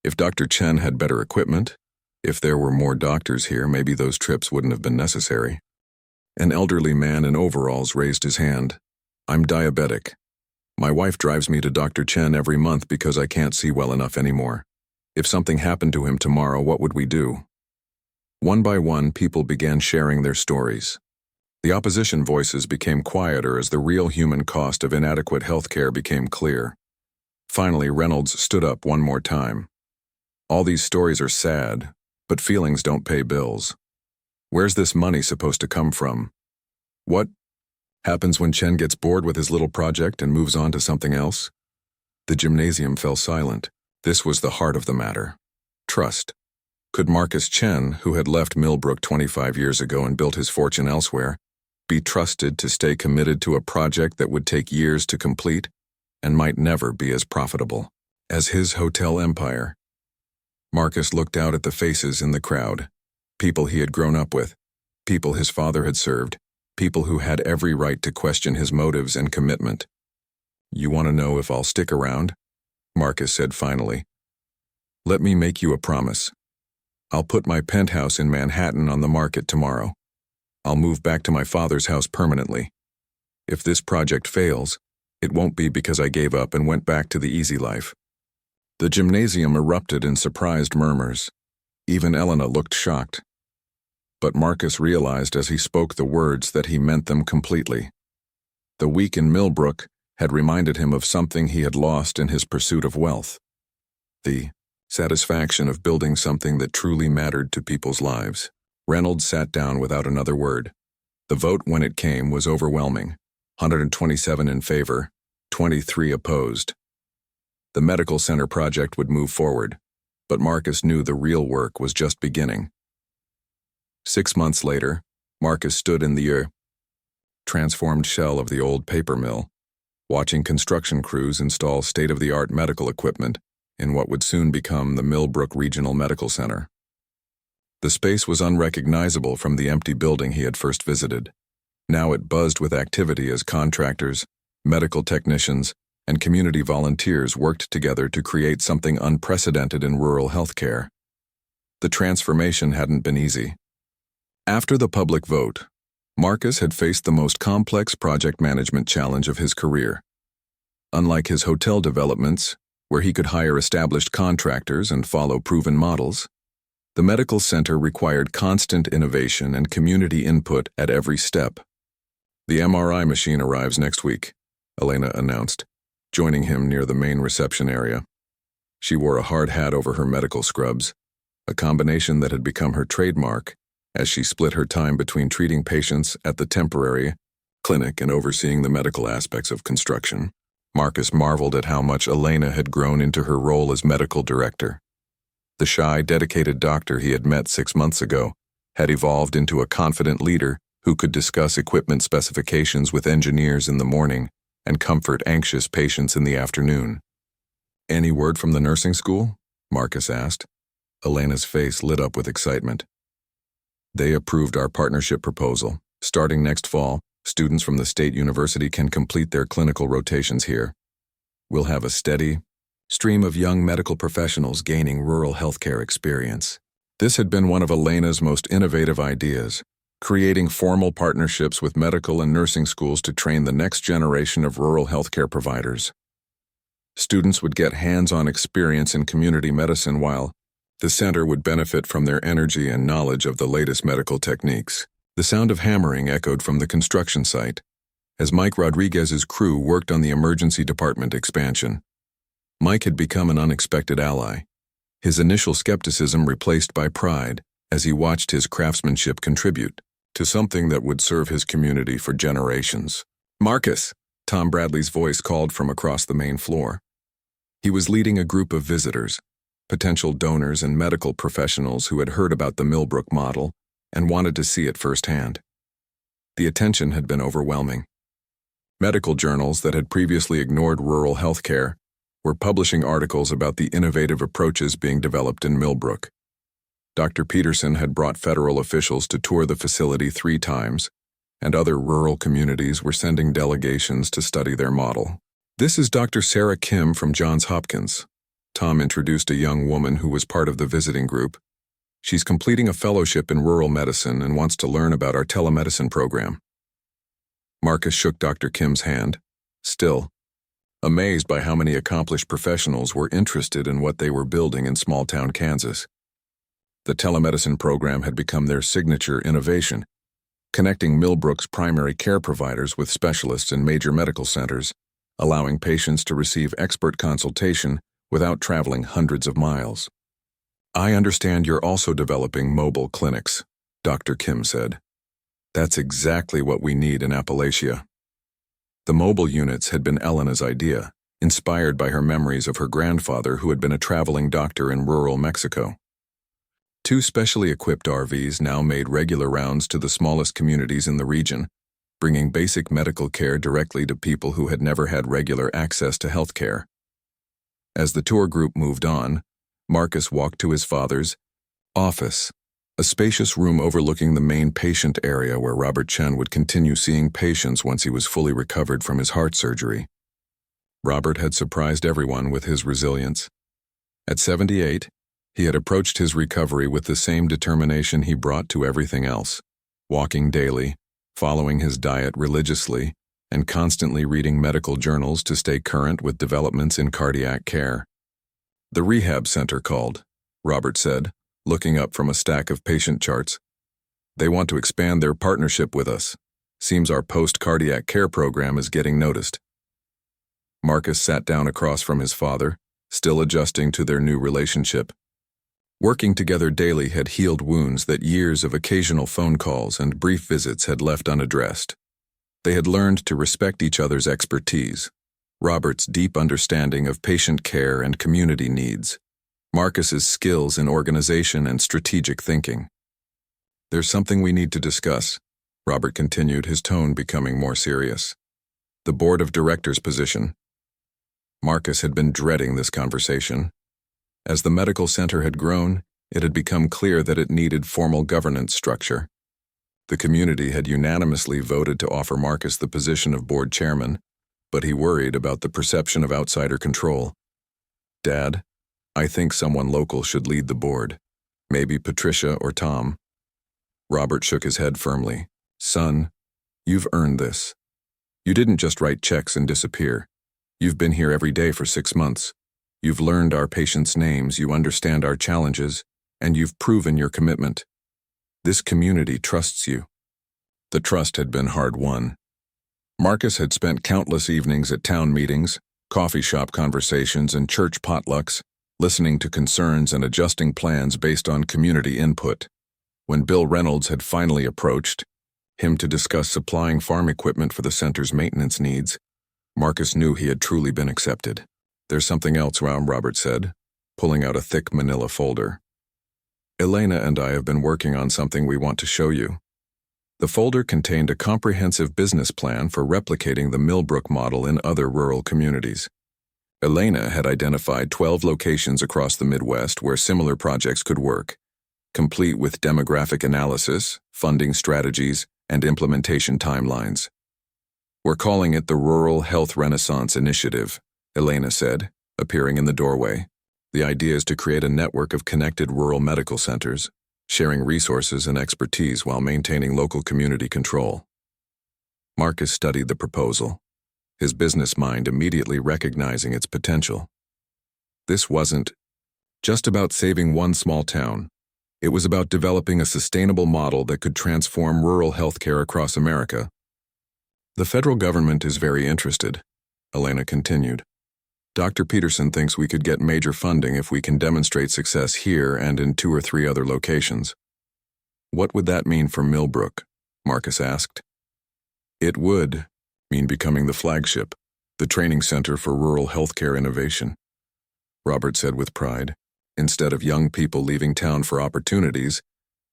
If Dr. Chen had better equipment, if there were more doctors here, maybe those trips wouldn't have been necessary. An elderly man in overalls raised his hand. "I'm diabetic. My wife drives me to Dr. Chen every month because I can't see well enough anymore. If something happened to him tomorrow, what would we do?" One by one, people began sharing their stories. The opposition voices became quieter as the real human cost of inadequate health care became clear. Finally, Reynolds stood up one more time. "All these stories are sad, but feelings don't pay bills. Where's this money supposed to come from? What happens when Chen gets bored with his little project and moves on to something else?" The gymnasium fell silent. This was the heart of the matter. Trust. Could Marcus Chen, who had left Millbrook 25 years ago and built his fortune elsewhere, be trusted to stay committed to a project that would take years to complete and might never be as profitable? as his hotel empire. Marcus looked out at the faces in the crowd, people he had grown up with, people his father had served, people who had every right to question his motives and commitment. "You want to know if I'll stick around?" Marcus said finally. "Let me make you a promise. I'll put my penthouse in Manhattan on the market tomorrow. I'll move back to my father's house permanently. If this project fails, it won't be because I gave up and went back to the easy life." The gymnasium erupted in surprised murmurs. Even Elena looked shocked. But Marcus realized as he spoke the words that he meant them completely. The week in Millbrook had reminded him of something he had lost in his pursuit of wealth. The satisfaction of building something that truly mattered to people's lives. Reynolds sat down without another word. The vote, when it came, was overwhelming. 127 in favor, 23 opposed. The medical center project would move forward, but Marcus knew the real work was just beginning. 6 months later, Marcus stood in the transformed shell of the old paper mill, watching construction crews install state-of-the-art medical equipment in what would soon become the Millbrook Regional Medical Center. The space was unrecognizable from the empty building he had first visited. Now it buzzed with activity as contractors, medical technicians, and community volunteers worked together to create something unprecedented in rural healthcare. The transformation hadn't been easy. After the public vote, Marcus had faced the most complex project management challenge of his career. Unlike his hotel developments, where he could hire established contractors and follow proven models, the medical center required constant innovation and community input at every step. "The MRI machine arrives next week," Elena announced, joining him near the main reception area. She wore a hard hat over her medical scrubs, a combination that had become her trademark as she split her time between treating patients at the temporary clinic and overseeing the medical aspects of construction. Marcus marveled at how much Elena had grown into her role as medical director. The shy, dedicated doctor he had met 6 months ago had evolved into a confident leader who could discuss equipment specifications with engineers in the morning and comfort anxious patients in the afternoon. "Any word from the nursing school?" Marcus asked. Elena's face lit up with excitement. "They approved our partnership proposal. Starting next fall, students from the state university can complete their clinical rotations here. We'll have a steady stream of young medical professionals gaining rural healthcare experience." This had been one of Elena's most innovative ideas, creating formal partnerships with medical and nursing schools to train the next generation of rural healthcare providers. Students would get hands-on experience in community medicine while the center would benefit from their energy and knowledge of the latest medical techniques. The sound of hammering echoed from the construction site as Mike Rodriguez's crew worked on the emergency department expansion. Mike had become an unexpected ally, his initial skepticism replaced by pride as he watched his craftsmanship contribute to something that would serve his community for generations. "Marcus," Tom Bradley's voice called from across the main floor. He was leading a group of visitors, potential donors and medical professionals who had heard about the Millbrook model and wanted to see it firsthand. The attention had been overwhelming. Medical journals that had previously ignored rural healthcare were publishing articles about the innovative approaches being developed in Millbrook. Dr. Peterson had brought federal officials to tour the facility 3 times, and other rural communities were sending delegations to study their model. "This is Dr. Sarah Kim from Johns Hopkins." Tom introduced a young woman who was part of the visiting group. "She's completing a fellowship in rural medicine and wants to learn about our telemedicine program." Marcus shook Dr. Kim's hand, still amazed by how many accomplished professionals were interested in what they were building in small-town Kansas. The telemedicine program had become their signature innovation, connecting Millbrook's primary care providers with specialists in major medical centers, allowing patients to receive expert consultation without traveling hundreds of miles. "I understand you're also developing mobile clinics," Dr. Kim said. "That's exactly what we need in Appalachia." The mobile units had been Elena's idea, inspired by her memories of her grandfather who had been a traveling doctor in rural Mexico. 2 specially equipped RVs now made regular rounds to the smallest communities in the region, bringing basic medical care directly to people who had never had regular access to health care. As the tour group moved on, Marcus walked to his father's office, a spacious room overlooking the main patient area where Robert Chen would continue seeing patients once he was fully recovered from his heart surgery. Robert had surprised everyone with his resilience. At 78, he had approached his recovery with the same determination he brought to everything else, walking daily, following his diet religiously, and constantly reading medical journals to stay current with developments in cardiac care. "The rehab center called," Robert said, looking up from a stack of patient charts. "They want to expand their partnership with us. Seems our post-cardiac care program is getting noticed." Marcus sat down across from his father, still adjusting to their new relationship. Working together daily had healed wounds that years of occasional phone calls and brief visits had left unaddressed. They had learned to respect each other's expertise, Robert's deep understanding of patient care and community needs, Marcus's skills in organization and strategic thinking. "There's something we need to discuss," Robert continued, his tone becoming more serious. "The board of directors position." Marcus had been dreading this conversation. As the medical center had grown, it had become clear that it needed formal governance structure. The community had unanimously voted to offer Marcus the position of board chairman, but he worried about the perception of outsider control. "Dad, I think someone local should lead the board. Maybe Patricia or Tom." Robert shook his head firmly. "Son, you've earned this. You didn't just write checks and disappear. You've been here every day for 6 months. You've learned our patients' names, you understand our challenges, and you've proven your commitment. This community trusts you." The trust had been hard-won. Marcus had spent countless evenings at town meetings, coffee shop conversations, and church potlucks, listening to concerns and adjusting plans based on community input. When Bill Reynolds had finally approached him to discuss supplying farm equipment for the center's maintenance needs, Marcus knew he had truly been accepted. "There's something else, Robert said, pulling out a thick manila folder. "Elena and I have been working on something we want to show you." The folder contained a comprehensive business plan for replicating the Millbrook model in other rural communities. Elena had identified 12 locations across the Midwest where similar projects could work, complete with demographic analysis, funding strategies, and implementation timelines. "We're calling it the Rural Health Renaissance Initiative," Elena said, appearing in the doorway. "The idea is to create a network of connected rural medical centers, sharing resources and expertise while maintaining local community control." Marcus studied the proposal, his business mind immediately recognizing its potential. This wasn't just about saving one small town. It was about developing a sustainable model that could transform rural healthcare across America. "The federal government is very interested," Elena continued. "Dr. Peterson thinks we could get major funding if we can demonstrate success here and in 2 or 3 other locations." "What would that mean for Millbrook?" Marcus asked. "It would mean becoming the flagship, the training center for rural healthcare innovation," Robert said with pride. "Instead of young people leaving town for opportunities,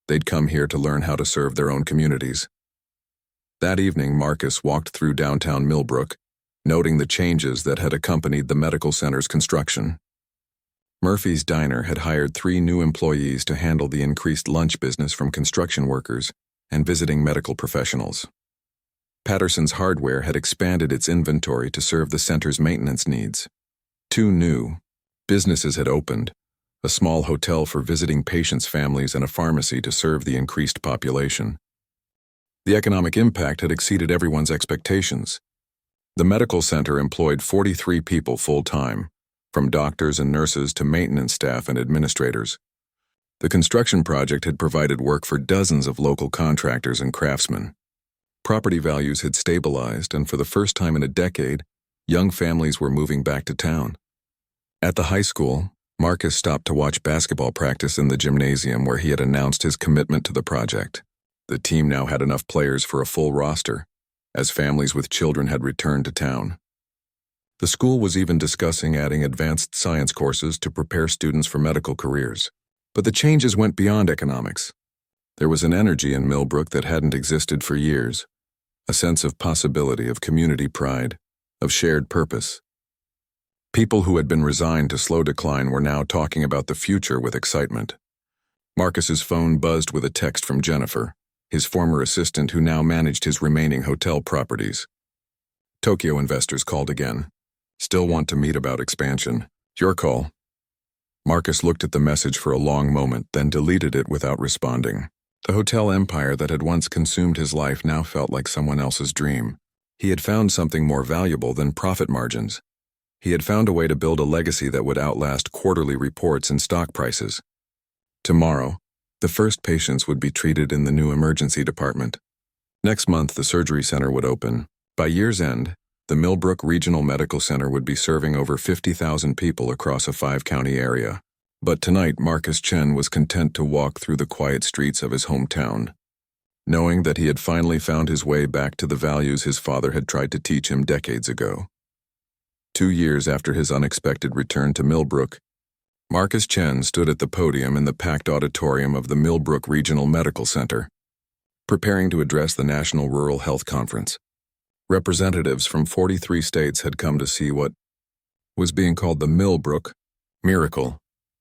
they'd come here to learn how to serve their own communities." That evening, Marcus walked through downtown Millbrook, noting the changes that had accompanied the medical center's construction. Murphy's Diner had hired 3 new employees to handle the increased lunch business from construction workers and visiting medical professionals. Patterson's Hardware had expanded its inventory to serve the center's maintenance needs. 2 new businesses had opened, a small hotel for visiting patients' families and a pharmacy to serve the increased population. The economic impact had exceeded everyone's expectations. The medical center employed 43 people full-time, from doctors and nurses to maintenance staff and administrators. The construction project had provided work for dozens of local contractors and craftsmen. Property values had stabilized, and for the first time in a decade, young families were moving back to town. At the high school, Marcus stopped to watch basketball practice in the gymnasium where he had announced his commitment to the project. The team now had enough players for a full roster, as families with children had returned to town. The school was even discussing adding advanced science courses to prepare students for medical careers. But the changes went beyond economics. There was an energy in Millbrook that hadn't existed for years, a sense of possibility, of community pride, of shared purpose. People who had been resigned to slow decline were now talking about the future with excitement. Marcus's phone buzzed with a text from Jennifer, his former assistant who now managed his remaining hotel properties. Tokyo investors called again. Still want to meet about expansion. Your call. Marcus looked at the message for a long moment, then deleted it without responding. The hotel empire that had once consumed his life now felt like someone else's dream. He had found something more valuable than profit margins. He had found a way to build a legacy that would outlast quarterly reports and stock prices. Tomorrow, the first patients would be treated in the new emergency department. Next month, the surgery center would open. By year's end, the Millbrook Regional Medical Center would be serving over 50,000 people across a 5-county area. But tonight, Marcus Chen was content to walk through the quiet streets of his hometown, knowing that he had finally found his way back to the values his father had tried to teach him decades ago. 2 years after his unexpected return to Millbrook, Marcus Chen stood at the podium in the packed auditorium of the Millbrook Regional Medical Center, preparing to address the National Rural Health Conference. Representatives from 43 states had come to see what was being called the Millbrook Miracle,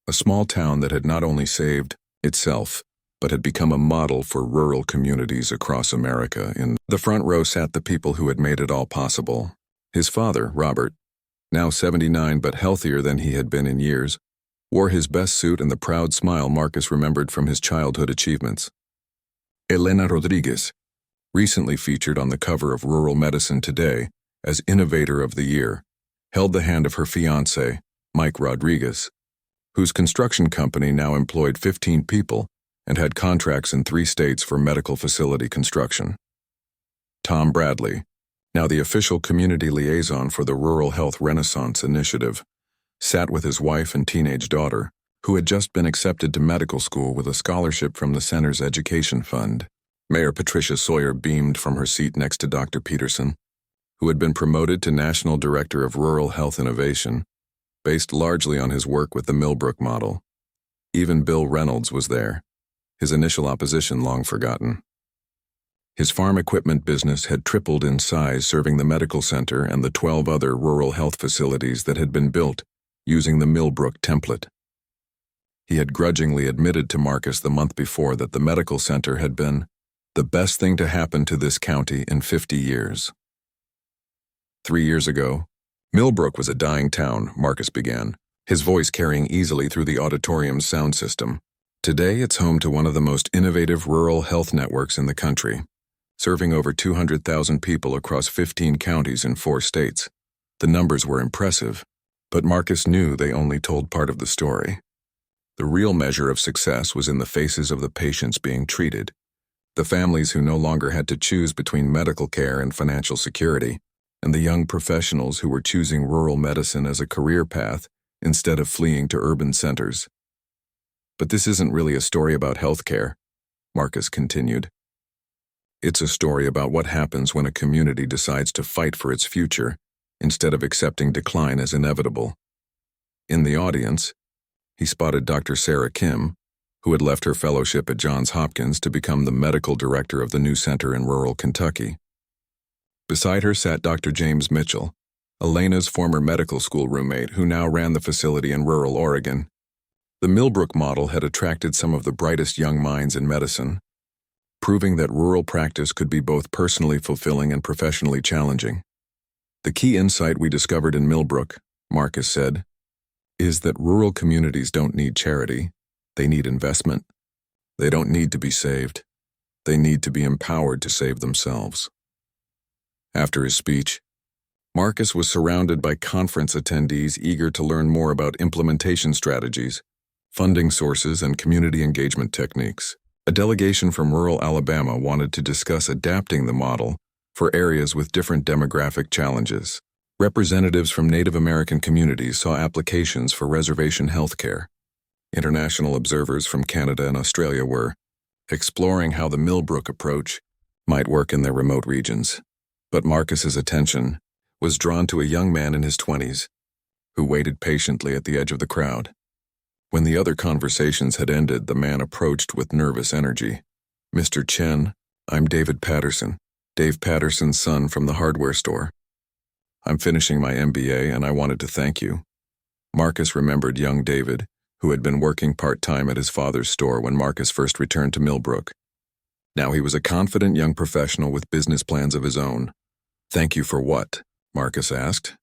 a small town that had not only saved itself, but had become a model for rural communities across America. In the front row sat the people who had made it all possible. His father, Robert, now 79 but healthier than he had been in years, wore his best suit and the proud smile Marcus remembered from his childhood achievements. Elena Rodriguez, recently featured on the cover of Rural Medicine Today as Innovator of the Year, held the hand of her fiancé, Mike Rodriguez, whose construction company now employed 15 people and had contracts in 3 states for medical facility construction. Tom Bradley, now the official community liaison for the Rural Health Renaissance Initiative, sat with his wife and teenage daughter, who had just been accepted to medical school with a scholarship from the center's education fund. Mayor Patricia Sawyer beamed from her seat next to Dr. Peterson, who had been promoted to National Director of Rural Health Innovation, based largely on his work with the Millbrook model. Even Bill Reynolds was there, his initial opposition long forgotten. His farm equipment business had tripled in size, serving the medical center and the 12 other rural health facilities that had been built using the Millbrook template. He had grudgingly admitted to Marcus the month before that the medical center had been the best thing to happen to this county in 50 years. 3 years ago, Millbrook was a dying town, Marcus began, his voice carrying easily through the auditorium's sound system. Today, it's home to one of the most innovative rural health networks in the country, serving over 200,000 people across 15 counties in 4 states. The numbers were impressive, but Marcus knew they only told part of the story. The real measure of success was in the faces of the patients being treated, the families who no longer had to choose between medical care and financial security, and the young professionals who were choosing rural medicine as a career path instead of fleeing to urban centers. But this isn't really a story about healthcare, Marcus continued. It's a story about what happens when a community decides to fight for its future instead of accepting decline as inevitable. In the audience, he spotted Dr. Sarah Kim, who had left her fellowship at Johns Hopkins to become the medical director of the new center in rural Kentucky. Beside her sat Dr. James Mitchell, Elena's former medical school roommate who now ran the facility in rural Oregon. The Millbrook model had attracted some of the brightest young minds in medicine, proving that rural practice could be both personally fulfilling and professionally challenging. The key insight we discovered in Millbrook, Marcus said, is that rural communities don't need charity, they need investment. They don't need to be saved. They need to be empowered to save themselves. After his speech, Marcus was surrounded by conference attendees eager to learn more about implementation strategies, funding sources, and community engagement techniques. A delegation from rural Alabama wanted to discuss adapting the model for areas with different demographic challenges. Representatives from Native American communities saw applications for reservation health care. International observers from Canada and Australia were exploring how the Millbrook approach might work in their remote regions. But Marcus's attention was drawn to a young man in his 20s who waited patiently at the edge of the crowd. When the other conversations had ended, the man approached with nervous energy. "Mr. Chen, I'm David Patterson, Dave Patterson's son from the hardware store. I'm finishing my MBA and I wanted to thank you. Marcus remembered young David, who had been working part-time at his father's store when Marcus first returned to Millbrook. Now he was a confident young professional with business plans of his own. Thank you for what? Marcus asked.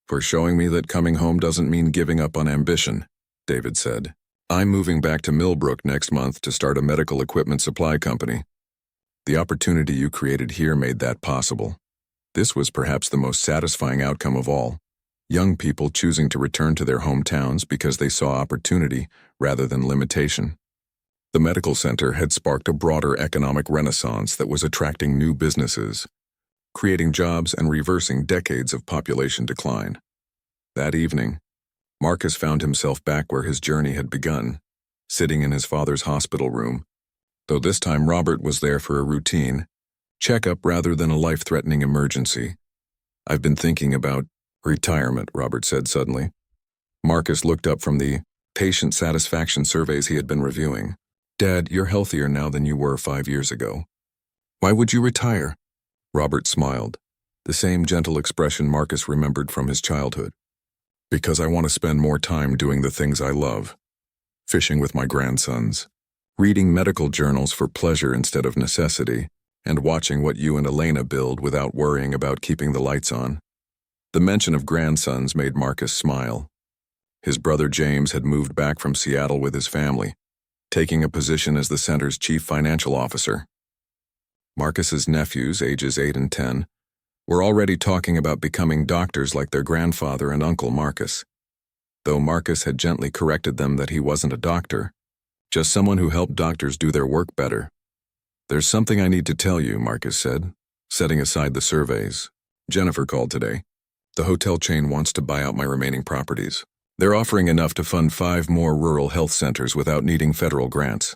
For showing me that coming home doesn't mean giving up on ambition, David said. I'm moving back to Millbrook next month to start a medical equipment supply company. The opportunity you created here made that possible. This was perhaps the most satisfying outcome of all. Young people choosing to return to their hometowns because they saw opportunity rather than limitation. The medical center had sparked a broader economic renaissance that was attracting new businesses, creating jobs and reversing decades of population decline. That evening, Marcus found himself back where his journey had begun, sitting in his father's hospital room, though this time Robert was there for a routine checkup rather than a life-threatening emergency. I've been thinking about retirement, Robert said suddenly. Marcus looked up from the patient satisfaction surveys he had been reviewing. Dad, you're healthier now than you were 5 years ago. Why would you retire? Robert smiled, the same gentle expression Marcus remembered from his childhood. Because I want to spend more time doing the things I love. Fishing with my grandsons, reading medical journals for pleasure instead of necessity, and watching what you and Elena build without worrying about keeping the lights on. The mention of grandsons made Marcus smile. His brother James had moved back from Seattle with his family, taking a position as the center's chief financial officer. Marcus's nephews, ages 8 and 10, were already talking about becoming doctors like their grandfather and Uncle Marcus. Though Marcus had gently corrected them that he wasn't a doctor, just someone who helped doctors do their work better. There's something I need to tell you, Marcus said, setting aside the surveys. Jennifer called today. The hotel chain wants to buy out my remaining properties. They're offering enough to fund 5 more rural health centers without needing federal grants.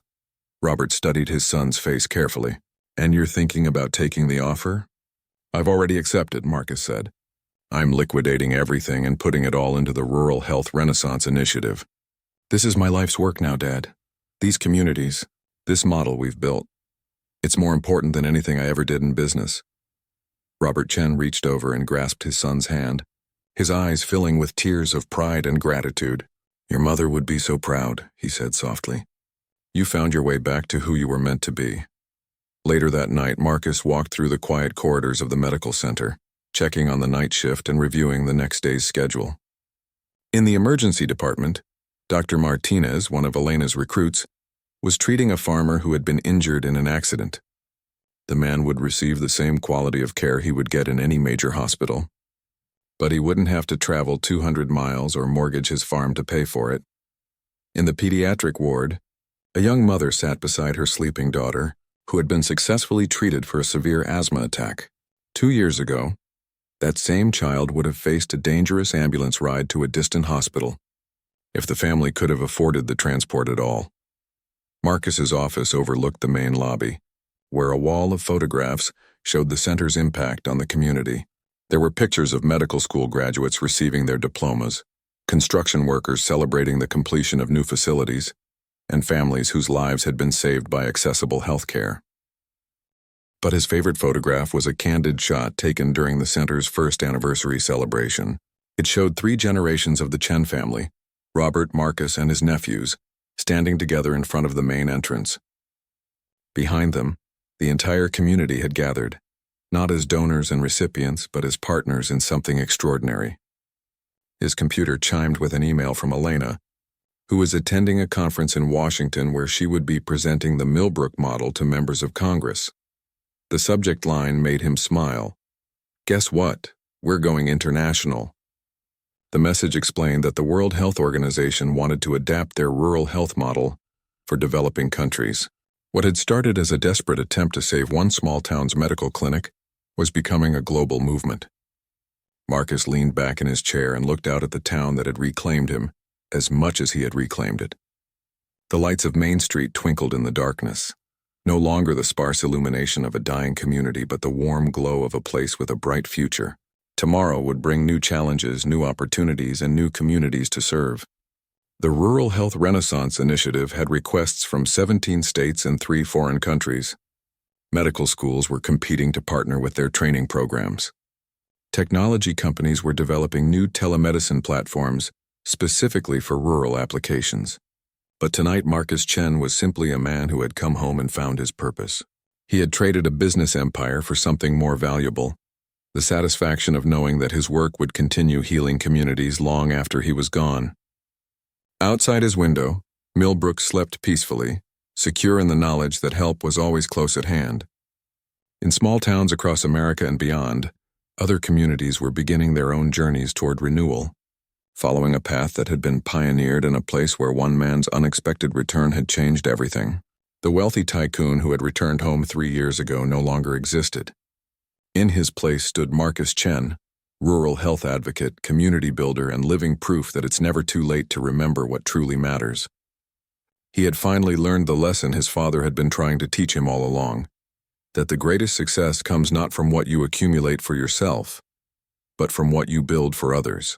Robert studied his son's face carefully. And you're thinking about taking the offer? I've already accepted, Marcus said. I'm liquidating everything and putting it all into the Rural Health Renaissance Initiative. This is my life's work now, Dad. These communities, this model we've built. It's more important than anything I ever did in business. Robert Chen reached over and grasped his son's hand, his eyes filling with tears of pride and gratitude. Your mother would be so proud, he said softly. You found your way back to who you were meant to be. Later that night, Marcus walked through the quiet corridors of the medical center, checking on the night shift and reviewing the next day's schedule. In the emergency department, Dr. Martinez, one of Elena's recruits, was treating a farmer who had been injured in an accident. The man would receive the same quality of care he would get in any major hospital, but he wouldn't have to travel 200 miles or mortgage his farm to pay for it. In the pediatric ward, a young mother sat beside her sleeping daughter, who had been successfully treated for a severe asthma attack. 2 years ago, that same child would have faced a dangerous ambulance ride to a distant hospital, if the family could have afforded the transport at all. Marcus's office overlooked the main lobby, where a wall of photographs showed the center's impact on the community. There were pictures of medical school graduates receiving their diplomas, construction workers celebrating the completion of new facilities, and families whose lives had been saved by accessible health care. But his favorite photograph was a candid shot taken during the center's first anniversary celebration. It showed 3 generations of the Chen family, Robert, Marcus, and his nephews, standing together in front of the main entrance. Behind them, the entire community had gathered, not as donors and recipients, but as partners in something extraordinary. His computer chimed with an email from Elena, who was attending a conference in Washington where she would be presenting the Millbrook model to members of Congress. The subject line made him smile. Guess what? We're going international. The message explained that the World Health Organization wanted to adapt their rural health model for developing countries. What had started as a desperate attempt to save one small town's medical clinic was becoming a global movement. Marcus leaned back in his chair and looked out at the town that had reclaimed him as much as he had reclaimed it. The lights of Main Street twinkled in the darkness, no longer the sparse illumination of a dying community, but the warm glow of a place with a bright future. Tomorrow would bring new challenges, new opportunities, and new communities to serve. The Rural Health Renaissance Initiative had requests from 17 states and 3 foreign countries. Medical schools were competing to partner with their training programs. Technology companies were developing new telemedicine platforms specifically for rural applications. But tonight Marcus Chen was simply a man who had come home and found his purpose. He had traded a business empire for something more valuable, the satisfaction of knowing that his work would continue healing communities long after he was gone. Outside his window, Millbrook slept peacefully, secure in the knowledge that help was always close at hand. In small towns across America and beyond, other communities were beginning their own journeys toward renewal, following a path that had been pioneered in a place where one man's unexpected return had changed everything. The wealthy tycoon who had returned home 3 years ago no longer existed. In his place stood Marcus Chen, rural health advocate, community builder, and living proof that it's never too late to remember what truly matters. He had finally learned the lesson his father had been trying to teach him all along, that the greatest success comes not from what you accumulate for yourself, but from what you build for others.